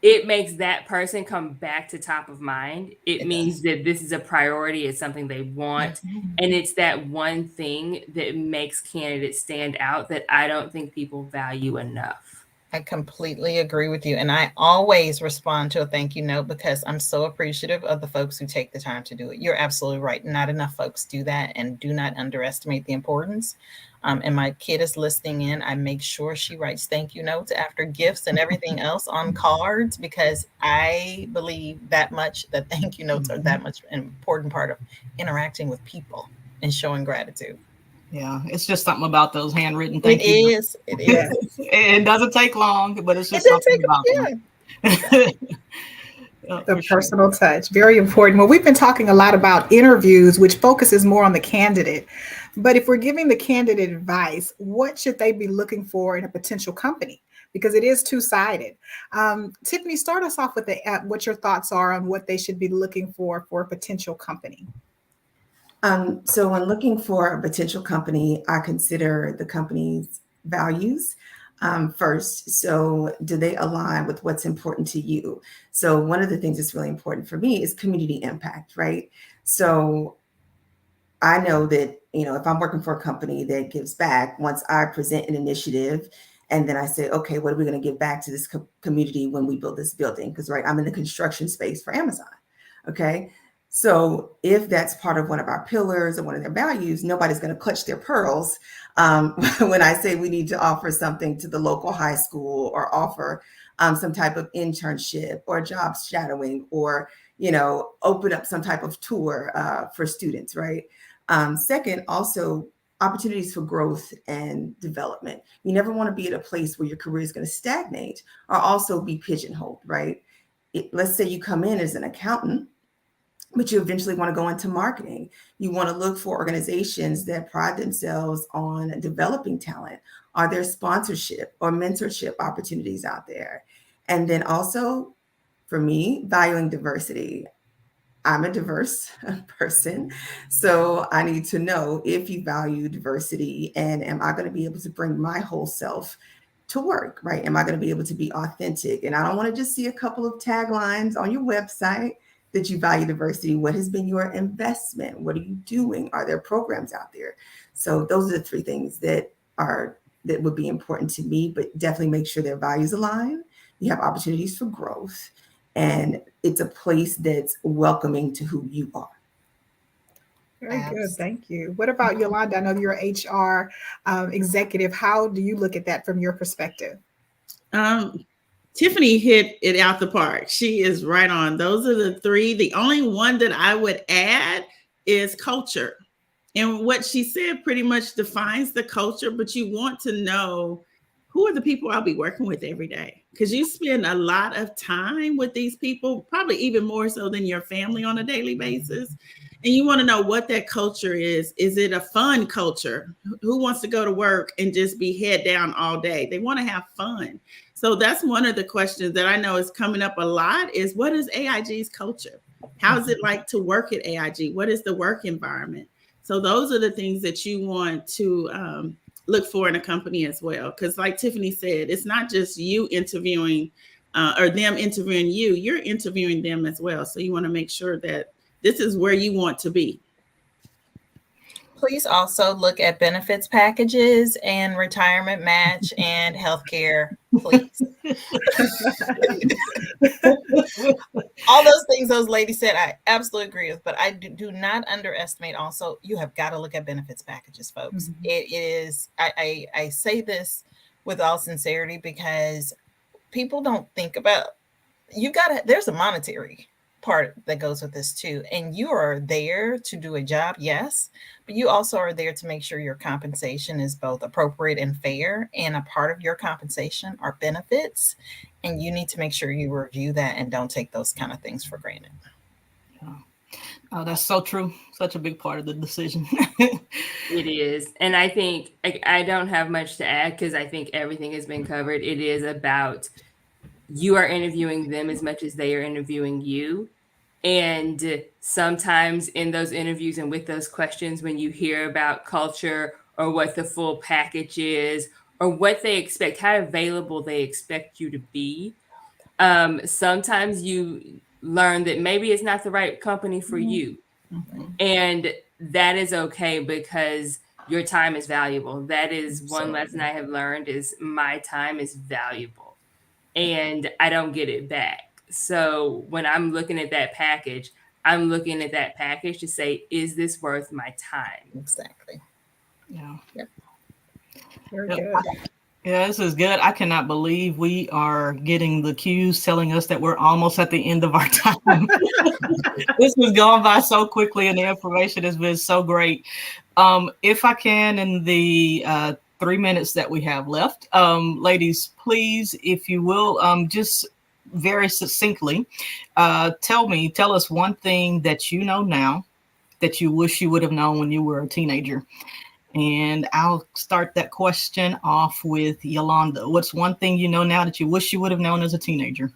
It makes that person come back to top of mind. It means does. that this is a priority. It's something they want. Mhm. And it's that one thing that makes candidates stand out that I don't think people value enough. I completely agree with you. And I always respond to a thank you note because I'm so appreciative of the folks who take the time to do it. You're absolutely right. Not enough folks do that, and do not underestimate the importance. And my kid is listening in. I make sure she writes thank you notes after gifts and everything else on cards, because I believe that thank you notes are that much an important part of interacting with people and showing gratitude. Yeah, it's just something about those handwritten thank It you. is. It is. It doesn't take long, but it's It just didn't something take about them. The personal touch, very important. Well, we've been talking a lot about interviews, which focuses more on the candidate. But if we're giving the candidate advice, what should they be looking for in a potential company? Because it is two-sided. Tiffany, start us off with what your thoughts are on what they should be looking for a potential company. So when looking for a potential company, I consider the company's values first. So do they align with what's important to you? So one of the things that's really important for me is community impact, right? So I know that, if I'm working for a company that gives back, once I present an initiative and then I say, okay, what are we going to give back to this community when we build this building? Because, right, I'm in the construction space for Amazon. Okay. So if that's part of one of our pillars or one of their values, nobody's going to clutch their pearls when I say we need to offer something to the local high school, or offer some type of internship or job shadowing, or, open up some type of tour for students, right? Second, also opportunities for growth and development. You never want to be at a place where your career is going to stagnate or also be pigeonholed, right? Let's say you come in as an accountant, but you eventually want to go into marketing. You want to look for organizations that pride themselves on developing talent. Are there sponsorship or mentorship opportunities out there? And then also, for me, valuing diversity. I'm a diverse person. So I need to know if you value diversity, and am I going to be able to bring my whole self to work, right? Am I going to be able to be authentic? And I don't want to just see a couple of taglines on your website that you value diversity. What has been your investment? What are you doing? Are there programs out there? So those are the three things that would be important to me, but definitely make sure their values align. You have opportunities for growth, and it's a place that's welcoming to who you are. Very good. Thank you. What about Yolanda? I know you're an HR executive. How do you look at that from your perspective? Tiffany hit it out the park. She is right on. Those are the three. The only one that I would add is culture. And what she said pretty much defines the culture, but you want to know who are the people I'll be working with every day? Because you spend a lot of time with these people, probably even more so than your family on a daily basis. And you want to know what that culture is. Is it a fun culture? Who wants to go to work and just be head down all day? They want to have fun. So that's one of the questions that I know is coming up a lot is, what is AIG's culture? How is it like to work at AIG? What is the work environment? So those are the things that you want to look for in a company as well. Because like Tiffany said, it's not just you interviewing or them interviewing you, you're interviewing them as well. So you want to make sure that this is where you want to be. Please also look at benefits packages and retirement match and healthcare, please. All those things those ladies said, I absolutely agree with, but I do not underestimate also, you have got to look at benefits packages, folks. Mm-hmm. It is, I say this with all sincerity because people don't think about, there's a monetary part that goes with this too. And you are there to do a job, yes, but you also are there to make sure your compensation is both appropriate and fair. And a part of your compensation are benefits. And you need to make sure you review that and don't take those kind of things for granted. Oh, that's so true. Such a big part of the decision. It is. And I think I don't have much to add because I think everything has been covered. It is about you are interviewing them as much as they are interviewing you. And sometimes in those interviews and with those questions, when you hear about culture or what the full package is or what they expect, how available they expect you to be, sometimes you learn that maybe it's not the right company for you. Mm-hmm. And that is okay because your time is valuable. That is one lesson I have learned is my time is valuable and I don't get it back. So when I'm looking at that package, I'm looking at that package to say, is this worth my time? Exactly. Yeah. Yep. Very good. Yeah, this is good. I cannot believe we are getting the cues telling us that we're almost at the end of our time. This has gone by so quickly and the information has been so great. If I can, in the 3 minutes that we have left, ladies, please, if you will, just very succinctly, tell us one thing that you know now that you wish you would have known when you were a teenager. And I'll start that question off with Yolanda. What's one thing you know now that you wish you would have known as a teenager?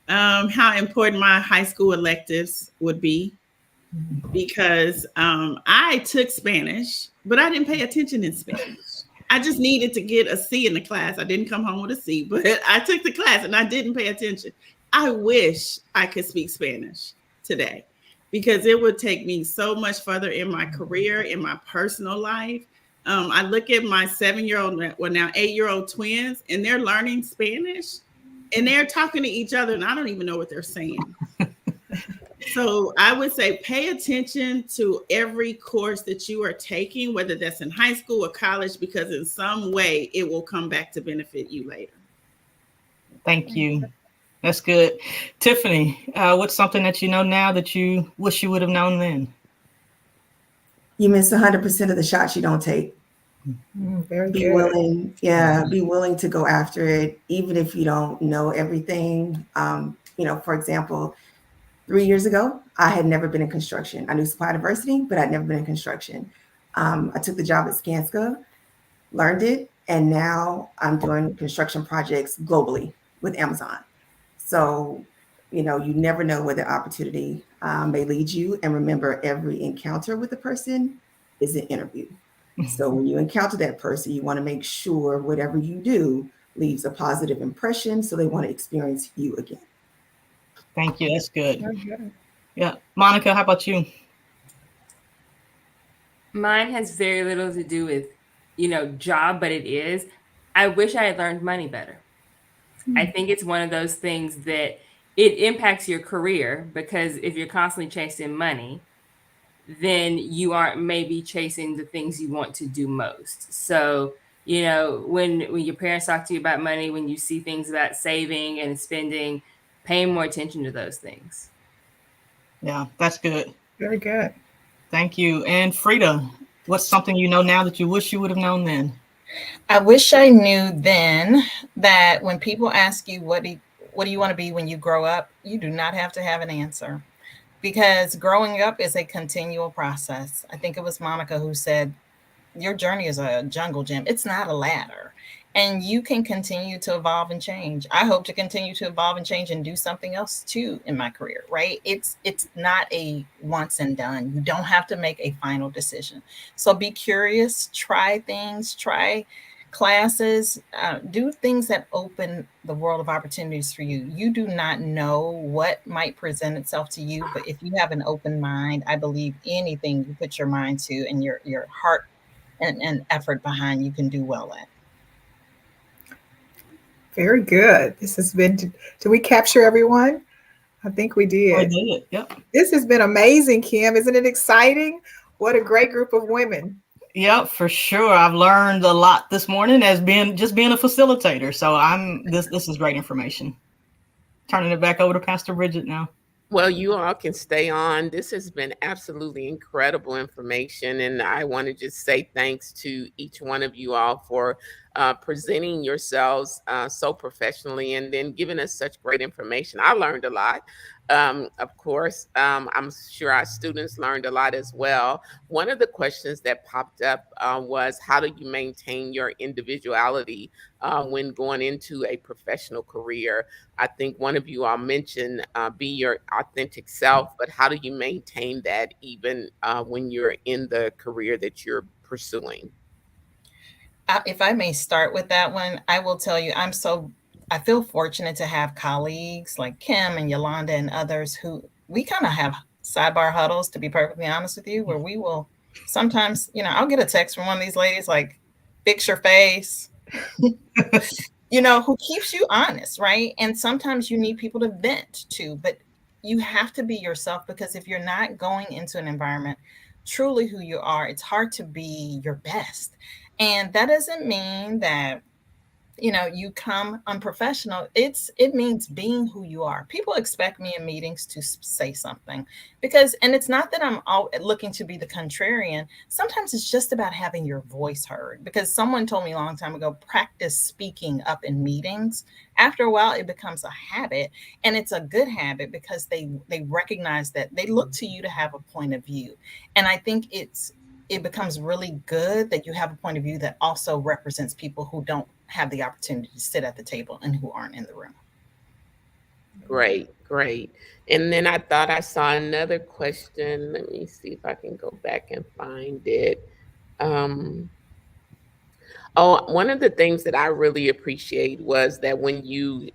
How important my high school electives would be, because I took Spanish, but I didn't pay attention in Spanish. I just needed to get a C in the class. I didn't come home with a C, but I took the class and I didn't pay attention. I wish I could speak Spanish today because it would take me so much further in my career, in my personal life. I look at my 7-year-old, well now 8-year-old twins, and they're learning Spanish and they're talking to each other and I don't even know what they're saying. So I would say pay attention to every course that you are taking, whether that's in high school or college, because in some way it will come back to benefit you later. Thank you. That's good. Tiffany, what's something that you know now that you wish you would have known then? You miss 100% of the shots you don't take. Very be good. willing, be willing to go after it, even if you don't know everything. For example, 3 years ago, I had never been in construction. I knew supply diversity, but I'd never been in construction. I took the job at Skanska, learned it, and now I'm doing construction projects globally with Amazon. So, you never know where the opportunity may lead you. And remember, every encounter with a person is an interview. So when you encounter that person, you want to make sure whatever you do leaves a positive impression so they want to experience you again. Thank you. That's good. Very good. Yeah. Monica, how about you? Mine has very little to do with, job, but it is. I wish I had learned money better. I think it's one of those things that it impacts your career because if you're constantly chasing money, then you aren't maybe chasing the things you want to do most. So, when your parents talk to you about money, when you see things about saving and spending, paying more attention to those things. Yeah, that's good. Very good. Thank you. And Frida, what's something you know now that you wish you would have known then? I wish I knew then that when people ask you what do you want to be when you grow up, you do not have to have an answer because growing up is a continual process. I think it was Monica who said your journey is a jungle gym. It's not a ladder. And you can continue to evolve and change. I hope to continue to evolve and change and do something else too in my career, right? It's not a once and done. You don't have to make a final decision. So be curious, try things, try classes, do things that open the world of opportunities for you. You do not know what might present itself to you, but if you have an open mind, I believe anything you put your mind to and your heart and effort behind, you can do well at. Very good. This has been, did we capture everyone? I think we I did. did. Yep. This has been amazing, Kim. Isn't it exciting? What a great group of women. Yep, for sure. I've learned a lot this morning as being a facilitator. So this is great information. Turning it back over to Pastor Bridget now. Well, you all can stay on. This has been absolutely incredible information. And I want to just say thanks to each one of you all for presenting yourselves so professionally and then giving us such great information. I learned a lot. Of course, I'm sure our students learned a lot as well. One of the questions that popped up was how do you maintain your individuality when going into a professional career? I think one of you all mentioned be your authentic self, but how do you maintain that even when you're in the career that you're pursuing? If I may start with that one, I will tell you, I feel fortunate to have colleagues like Kim and Yolanda and others who we kind of have sidebar huddles, to be perfectly honest with you, where we will sometimes, I'll get a text from one of these ladies like, fix your face, who keeps you honest, right? And sometimes you need people to vent to, but you have to be yourself because if you're not going into an environment truly who you are, it's hard to be your best. And that doesn't mean that you come unprofessional. It means being who you are. People expect me in meetings to say something because, and it's not that I'm all looking to be the contrarian. Sometimes it's just about having your voice heard because someone told me a long time ago, practice speaking up in meetings. After a while, it becomes a habit, and it's a good habit because they recognize that they look to you to have a point of view. And I think it becomes really good that you have a point of view that also represents people who don't have the opportunity to sit at the table and who aren't in the room. Great, great. And then I thought I saw another question. Let me see if I can go back and find it. Um, Oh, one of the things that I really appreciate was that when you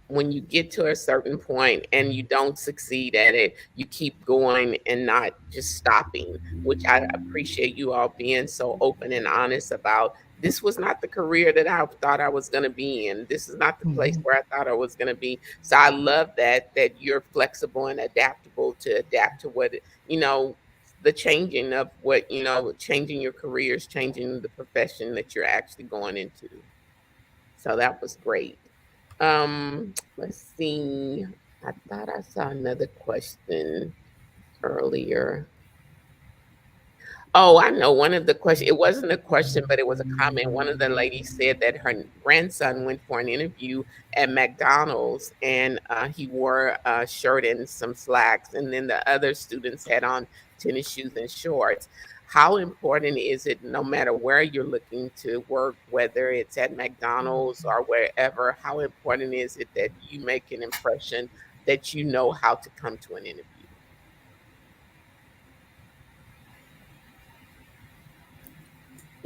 get to a certain point and you don't succeed at it, you keep going and not just stopping, which I appreciate you all being so open and honest about. This was not the career that I thought I was going to be in. This is not the place Mhm. where I thought I was going to be. So I love that you're flexible and adaptable to adapt to the changing of changing your careers, changing the profession that you're actually going into. So that was great. Let's see. I thought I saw another question earlier. Oh, I know one of the question. It wasn't a question, but it was a comment. One of the ladies said that her grandson went for an interview at McDonald's and he wore a shirt and some slacks, and then the other students had on tennis shoes and shorts. How important is it, no matter where you're looking to work, whether it's at McDonald's or wherever, how important is it that you make an impression that you know how to come to an interview?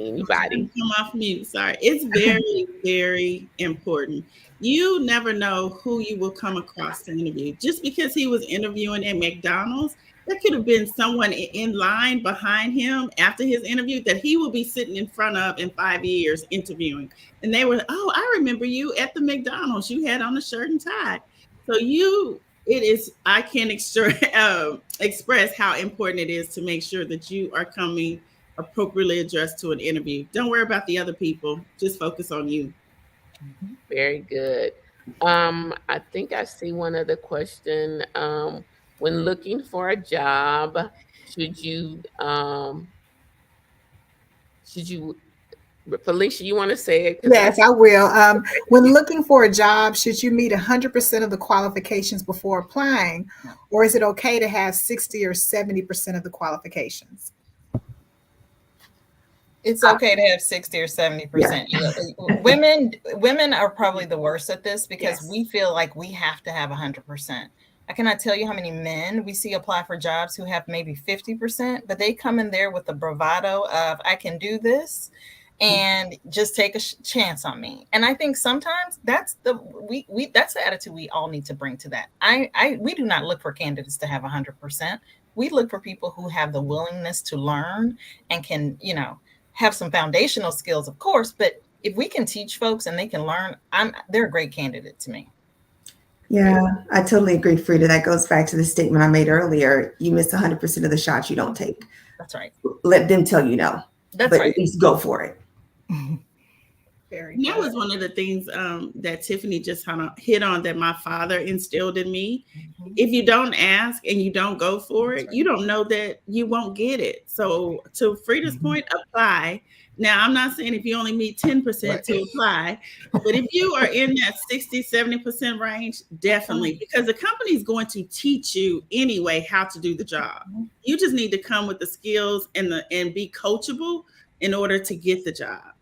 Anybody? Come off mute. Sorry. It's very, very important. You never know who you will come across to interview. Just because he was interviewing at McDonald's, there could have been someone in line behind him after his interview that he will be sitting in front of in 5 years interviewing. And they were, oh, I remember you at the McDonald's. You had on a shirt and tie. So it is, I can express how important it is to make sure that you are coming appropriately addressed to an interview. Don't worry about the other people. Just focus on you. Very good. I think I see one other question. When looking for a job, should you should you Felicia, you want to say it? Because Yes, I will. When looking for a job, should you meet 100% of the qualifications before applying, or is it okay to have 60 or 70% of the qualifications? It's okay to have 60 or 70%. Yeah. Women are probably the worst at this because Yes. we feel like we have to have 100%. I cannot tell you how many men we see apply for jobs who have maybe 50%, but they come in there with the bravado of, I can do this and just take a chance on me. And I think sometimes that's that's the attitude we all need to bring to that. We do not look for candidates to have 100%. We look for people who have the willingness to learn and can, have some foundational skills, of course, but if we can teach folks and they can learn, they're a great candidate to me. Yeah, I totally agree, Frida. That goes back to the statement I made earlier. You miss 100% of the shots you don't take. That's right. Let them tell you no. That's but right. At least go for it. That was one of the things that Tiffany just kind of hit on that my father instilled in me. If you don't ask and you don't go for it, you don't know that you won't get it. So to Frida's point, apply. Now, I'm not saying if you only meet 10% to apply, but if you are in that 60, 70% range, definitely, because the company is going to teach you anyway how to do the job. You just need to come with the skills and be coachable in order to get the job.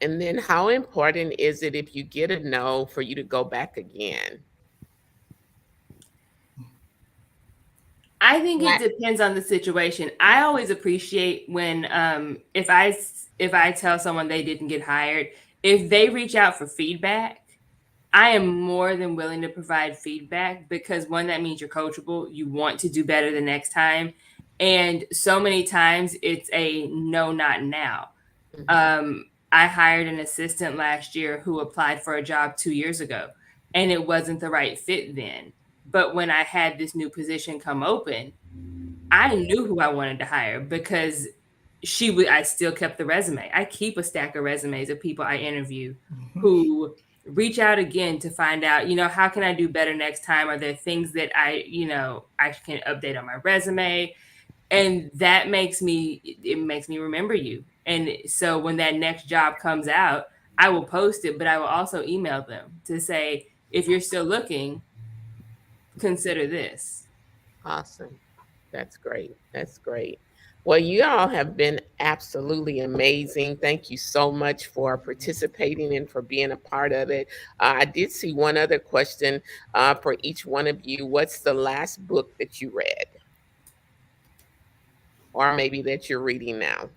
And then how important is it if you get a no for you to go back again? I think it depends on the situation. I always appreciate when if I tell someone they didn't get hired, if they reach out for feedback, I am more than willing to provide feedback because one, that means you're coachable, you want to do better the next time. And so many times it's a no, not now. Mm-hmm. I hired an assistant last year who applied for a job 2 years ago, and it wasn't the right fit then. But when I had this new position come open, I knew who I wanted to hire because I still kept the resume. I keep a stack of resumes of people I interview who reach out again to find out, how can I do better next time? Are there things that I can update on my resume? And that makes me remember you. And so when that next job comes out, I will post it, but I will also email them to say, if you're still looking, consider this. Awesome. That's great. That's great. Well, you all have been absolutely amazing. Thank you so much for participating and for being a part of it. I did see one other question for each one of you. What's the last book that you read? Or maybe that you're reading now?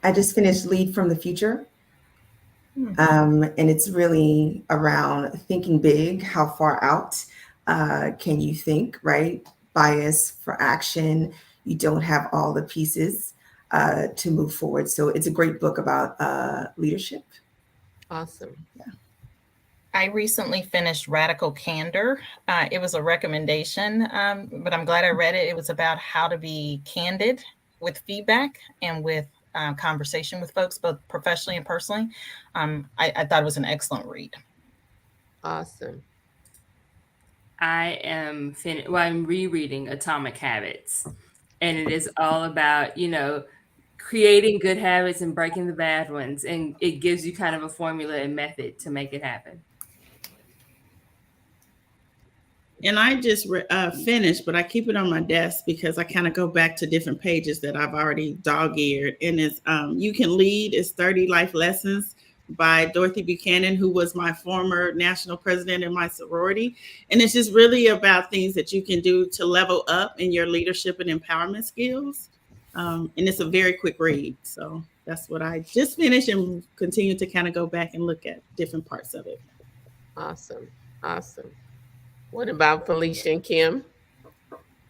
I just finished Lead from the Future. And it's really around thinking big. How far out can you think, right? Bias for action. You don't have all the pieces to move forward. So it's a great book about leadership. Awesome. Yeah. I recently finished Radical Candor. It was a recommendation, but I'm glad I read it. It was about how to be candid with feedback and with conversation with folks, both professionally and personally. I thought it was an excellent read. Awesome. I'm rereading Atomic Habits, and it is all about, creating good habits and breaking the bad ones. And it gives you kind of a formula and method to make it happen. And I just finished, but I keep it on my desk because I kind of go back to different pages that I've already dog-eared. And it's You Can Lead is 30 Life Lessons by Dorothy Buchanan, who was my former national president in my sorority. And it's just really about things that you can do to level up in your leadership and empowerment skills. And it's a very quick read. So that's what I just finished and continue to kind of go back and look at different parts of it. Awesome. Awesome. What about Felicia and Kim?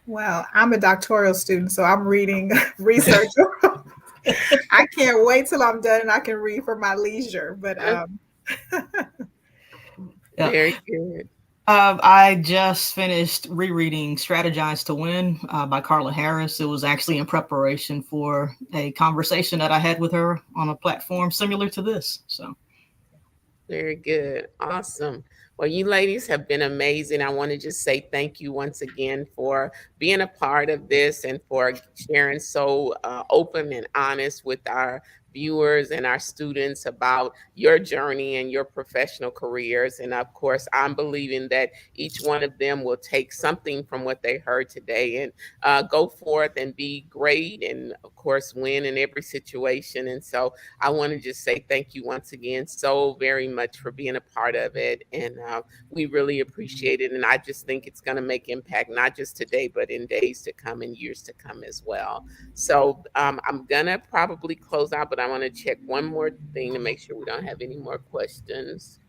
Well, I'm a doctoral student, so I'm reading research. I can't wait till I'm done and I can read for my leisure. But Yeah. Very good. I just finished rereading Strategize to Win by Carla Harris. It was actually in preparation for a conversation that I had with her on a platform similar to this. So Very good. Awesome. Well, you ladies have been amazing. I want to just say thank you once again for being a part of this and for sharing so open and honest with our viewers and our students about your journey and your professional careers. And of course, I'm believing that each one of them will take something from what they heard today and go forth and be great and, of course, win in every situation. And so I want to just say thank you once again so very much for being a part of it. And we really appreciate it. And I just think it's going to make impact, not just today, but in days to come and years to come as well. So I'm going to probably close out, but I want to check one more thing to make sure we don't have any more questions.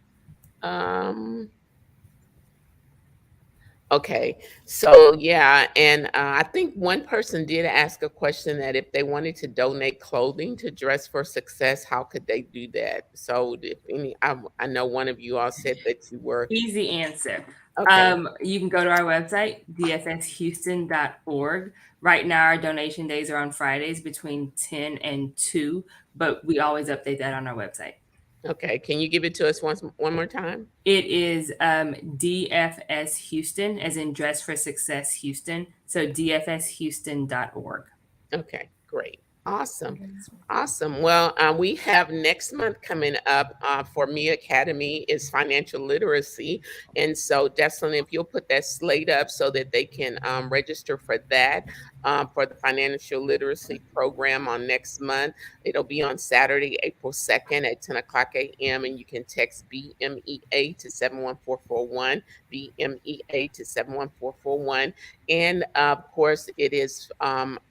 Um, Okay, so yeah, and I think one person did ask a question that if they wanted to donate clothing to Dress for Success, how could they do that? So, if any, I know one of you all said that you were Easy answer. okay. You can go to our website, dfshouston.org. Right now, our donation days are on Fridays between 10 and 2, but we always update that on our website. Okay, can you give it to us one more time? It is DFS Houston, as in Dress for Success Houston. So dfshouston.org. Okay, great. Awesome. Awesome. Well, we have next month coming up for Me Academy is financial literacy. And so definitely if you'll put that slate up so that they can register for that, for the financial literacy program on next month. It'll be on Saturday, April 2nd at 10 o'clock a.m. And you can text BMEA to 71441, BMEA to 71441. And of course, it is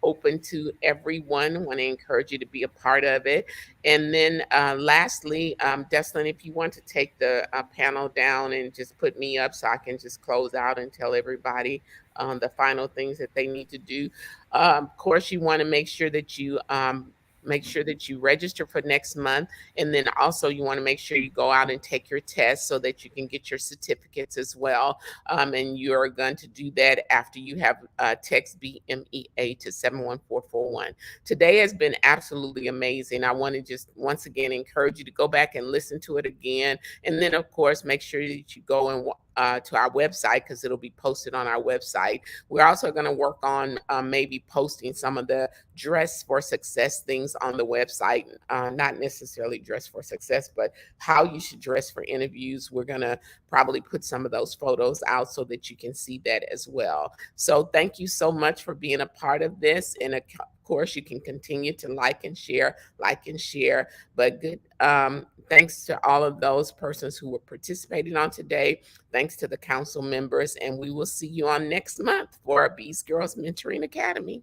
open to everyone. I want to encourage you to be a part of it. And then lastly, Deslin, if you want to take the panel down and just put me up so I can just close out and tell everybody the final things that they need to do. Of course, you want to make sure that you register for next month. And then also you want to make sure you go out and take your test so that you can get your certificates as well. And you're going to do that after you have text BMEA to 71441. Today has been absolutely amazing. I want to just once again encourage you to go back and listen to it again. And then, of course, make sure that you go and to our website because it'll be posted on our website. We're also going to work on maybe posting some of the Dress for Success things on the website, not necessarily Dress for Success, but how you should dress for interviews. We're going to probably put some of those photos out so that you can see that as well. So thank you so much for being a part of this. And of course, you can continue to like and share. But good. Thanks to all of those persons who were participating on today. Thanks to the council members. And we will see you on next month for our Bees Girls Mentoring Academy.